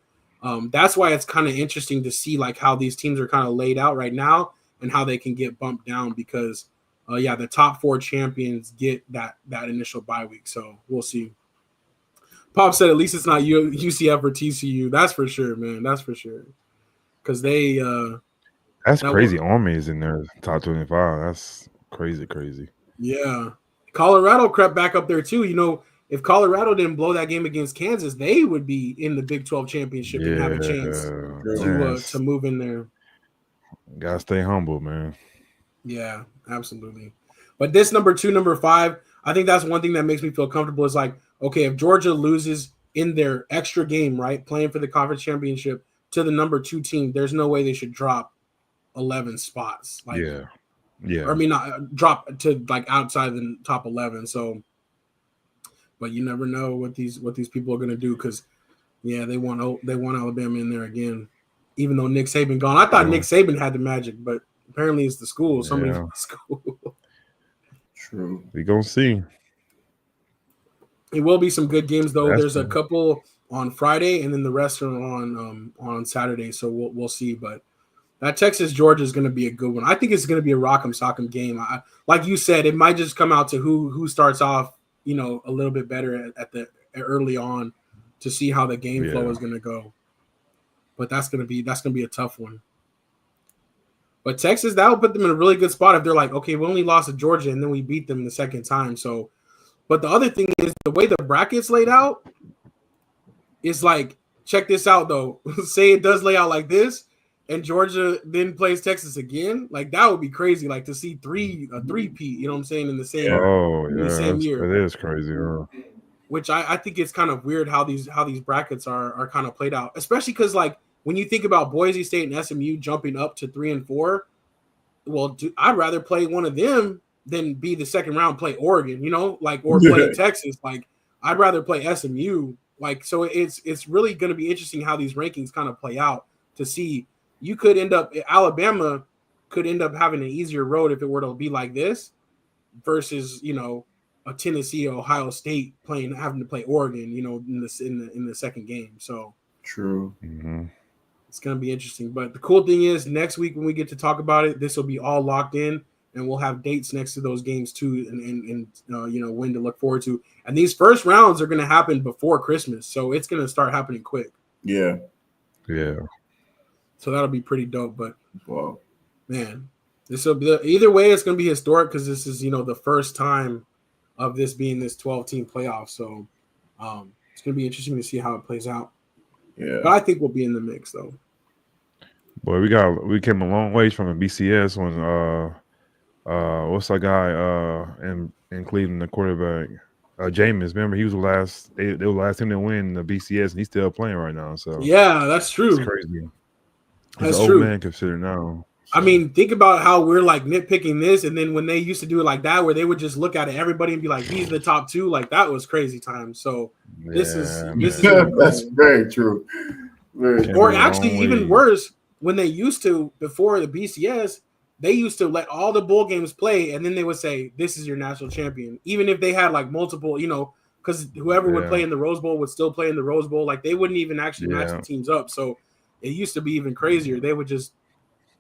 [SPEAKER 2] that's why it's kind of interesting to see like how these teams are kind of laid out right now and how they can get bumped down because, the top 4 champions get that initial bye week. So we'll see. Pop said at least it's not UCF or TCU. That's for sure, man. That's for sure. Because they
[SPEAKER 4] that's crazy. Army is in there, top 25. That's crazy.
[SPEAKER 2] Yeah. Colorado crept back up there too. If Colorado didn't blow that game against Kansas, they would be in the Big 12 championship and have a chance to move in there.
[SPEAKER 4] Gotta stay humble, man.
[SPEAKER 2] Yeah, absolutely. But this number 2, number 5, I think that's one thing that makes me feel comfortable is like, okay, if Georgia loses, in their extra game, right, playing for the conference championship to the number 2 team, there's no way they should drop 11 spots. Like,
[SPEAKER 4] yeah.
[SPEAKER 2] or I mean, not drop to like outside the top 11. So, but you never know what these people are going to do because, yeah, they want Alabama in there again, even though Nick Saban gone. I thought Nick Saban had the magic, but apparently it's the school. Somebody from the school.
[SPEAKER 3] True.
[SPEAKER 4] We gonna see.
[SPEAKER 2] It will be some good games though. There's a couple on Friday, and then the rest are on Saturday. So we'll see. But that Texas Georgia is going to be a good one. I think it's going to be a rock'em sock'em game. Like you said, it might just come out to who starts off, a little bit better at the early on to see how the game flow is going to go. But that's going to be a tough one. But Texas, that will put them in a really good spot if they're like, okay, we only lost to Georgia and then we beat them the second time. So, but the other thing is the way the bracket's laid out is like, check this out though. Say it does lay out like this, and Georgia then plays Texas again. Like that would be crazy. Like to see a three-peat, you know what I'm saying, in the same the same year.
[SPEAKER 4] It is crazy, huh?
[SPEAKER 2] Which I think it's kind of weird how these brackets are kind of played out, especially because like when you think about Boise State and SMU jumping up to 3 and 4, well, I'd rather play one of them than be the second round play Oregon, or play Texas. Like I'd rather play SMU. Like so, it's really going to be interesting how these rankings kind of play out to see. Alabama could end up having an easier road if it were to be like this, versus a Tennessee or Ohio State having to play Oregon, in the second game. So
[SPEAKER 3] true.
[SPEAKER 4] Mm-hmm.
[SPEAKER 2] It's going to be interesting. But the cool thing is next week when we get to talk about it, this will be all locked in, and we'll have dates next to those games too, and when to look forward to. And these first rounds are going to happen before Christmas, so it's going to start happening quick.
[SPEAKER 3] Yeah.
[SPEAKER 2] So that'll be pretty dope. But
[SPEAKER 3] wow,
[SPEAKER 2] man, this will be either way. It's going to be historic because this is the first time of this being this 12-team playoff. So it's going to be interesting to see how it plays out.
[SPEAKER 3] Yeah,
[SPEAKER 2] but I think we'll be in the mix though.
[SPEAKER 4] Boy, we came a long ways from the BCS when what's that guy in Cleveland, the quarterback, Jameis. Remember, he was the last. They were the last team to win the BCS, and he's still playing right now. So
[SPEAKER 2] yeah, that's true.
[SPEAKER 4] It's crazy.
[SPEAKER 2] That's
[SPEAKER 4] an
[SPEAKER 2] true.
[SPEAKER 4] Old man considered now.
[SPEAKER 2] I mean, think about how we're like nitpicking this, and then when they used to do it like that, where they would just look at everybody and be like, "These are the top 2." Like that was crazy time. So this is
[SPEAKER 3] that's very true.
[SPEAKER 2] Or actually, even worse, when they used to before the BCS, they used to let all the bowl games play, and then they would say, "This is your national champion," even if they had like multiple, because whoever would play in the Rose Bowl would still play in the Rose Bowl. Like they wouldn't even actually match the teams up. So it used to be even crazier. They would just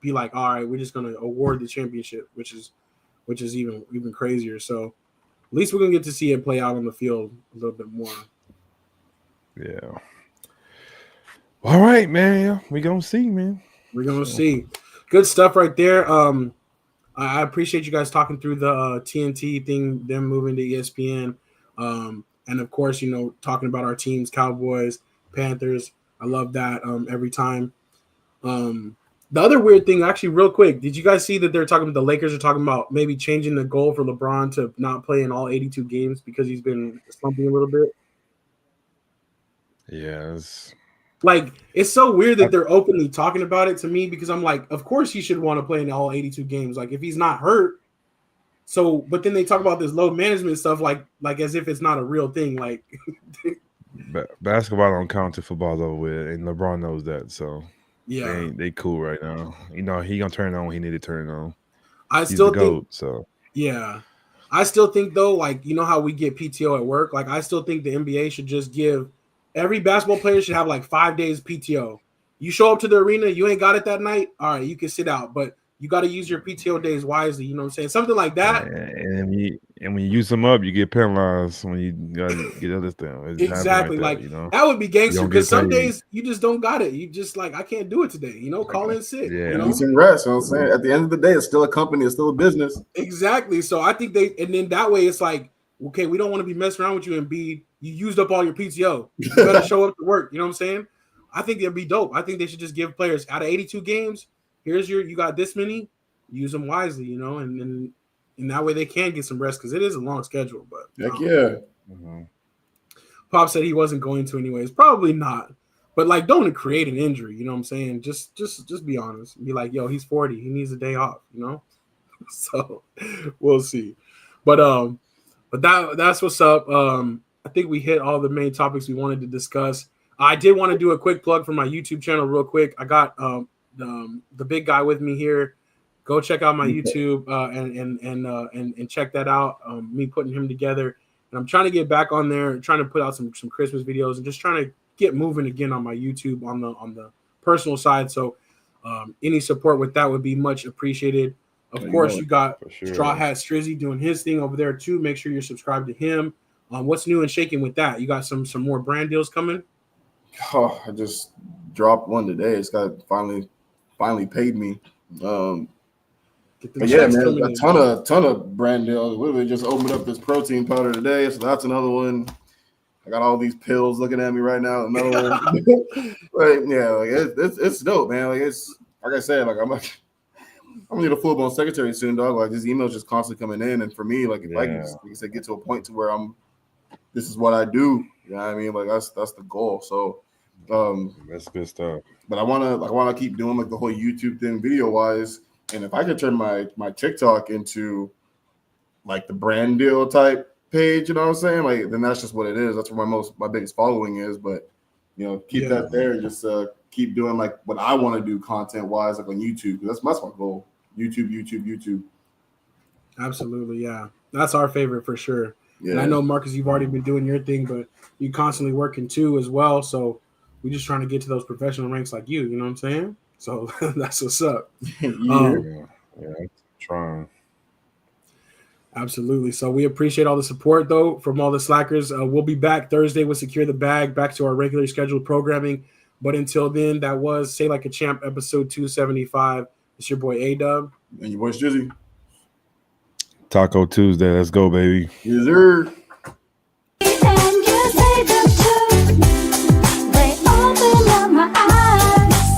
[SPEAKER 2] be like, all right, we're just going to award the championship, which is even crazier. So at least we're going to get to see it play out on the field a little bit more.
[SPEAKER 4] Yeah. All right, man. We're going to see, man.
[SPEAKER 2] We're going to see. Good stuff right there. I appreciate you guys talking through the TNT thing, them moving to ESPN. And of course, talking about our teams, Cowboys, Panthers. I love that every time. The other weird thing, actually, real quick, did you guys see that the Lakers are talking about maybe changing the goal for LeBron to not play in all 82 games because he's been slumping a little bit?
[SPEAKER 4] Yes.
[SPEAKER 2] Like, it's so weird that they're openly talking about it to me because I'm like, of course he should want to play in all 82 games. Like, if he's not hurt. So, but then they talk about this load management stuff like as if it's not a real thing. Like,
[SPEAKER 4] basketball don't count to football's over with, and LeBron knows that. So.
[SPEAKER 2] Yeah,
[SPEAKER 4] they cool right now. He gonna turn on when he need to turn on.
[SPEAKER 2] He's still the GOAT, so yeah. I still think though, like how we get PTO at work. Like I still think the NBA should just give every basketball player should have like 5 days PTO. You show up to the arena, you ain't got it that night. All right, you can sit out, but you got to use your PTO days wisely. You know what I'm saying? Something like that.
[SPEAKER 4] And when you use them up, you get penalized when you got to get other stuff.
[SPEAKER 2] Exactly. Like that would be gangster because some days you just don't got it. You just like, I can't do it today. Call in sick.
[SPEAKER 3] Yeah. Need some rest. You know what I'm saying? At the end of the day, it's still a company. It's still a business.
[SPEAKER 2] Exactly. So I think and then that way it's like, okay, we don't want to be messing around with you and you used up all your PTO. You better show up to work. You know what I'm saying? I think it'd be dope. I think they should just give players out of 82 games. You got this many, use them wisely, and that way they can get some rest because it is a long schedule. But
[SPEAKER 3] heck yeah.
[SPEAKER 2] Pop said he wasn't going to anyways. Probably not. But like, don't create an injury. You know what I'm saying? Just be honest. Be like, yo, he's 40. He needs a day off. You know. So we'll see. But that's what's up. I think we hit all the main topics we wanted to discuss. I did want to do a quick plug for my YouTube channel real quick. I got the big guy with me here. Go check out my YouTube and check that out. Me putting him together, and I'm trying to get back on there, trying to put out some Christmas videos, and just trying to get moving again on my YouTube on the personal side. So any support with that would be much appreciated. Of course, you got Straw Hat Strizzy doing his thing over there too. Make sure you're subscribed to him. What's new and shaking with that? You got some more brand deals coming?
[SPEAKER 3] Oh, I just dropped one today. It's got finally paid me. But yeah, man, a ton of brand deals. We just opened up this protein powder today, so that's another one. I got all these pills looking at me right now. Another one. But yeah, like it's dope, man. Like it's like I said, like I'm gonna need a full blown secretary soon, dog. Like this email's just constantly coming in, and for me, like if I can just, like I said, get to a point to where this is what I do. You know what I mean? Like that's the goal. So
[SPEAKER 4] that's good stuff.
[SPEAKER 3] But I wanna keep doing like the whole YouTube thing video wise. And if I could turn my TikTok into like the brand deal type page, you know what I'm saying? Like then that's just what it is. That's where my biggest following is. But you know, keep that there and just keep doing like what I want to do content wise, like on YouTube. That's my goal. YouTube.
[SPEAKER 2] Absolutely, yeah. That's our favorite for sure. Yeah. And I know, Marcus, you've already been doing your thing, but you constantly working too as well. So we're just trying to get to those professional ranks like you know what I'm saying? So that's what's up.
[SPEAKER 4] Yeah, trying.
[SPEAKER 2] Absolutely. So we appreciate all the support, though, from all the Slackers. We'll be back Thursday with Secure the Bag, back to our regularly scheduled programming. But until then, that was Say Like a Champ, episode 275. It's your boy A-Dub.
[SPEAKER 3] And your boy Strizzy.
[SPEAKER 4] Taco Tuesday. Let's go, baby.
[SPEAKER 3] Yes, sir.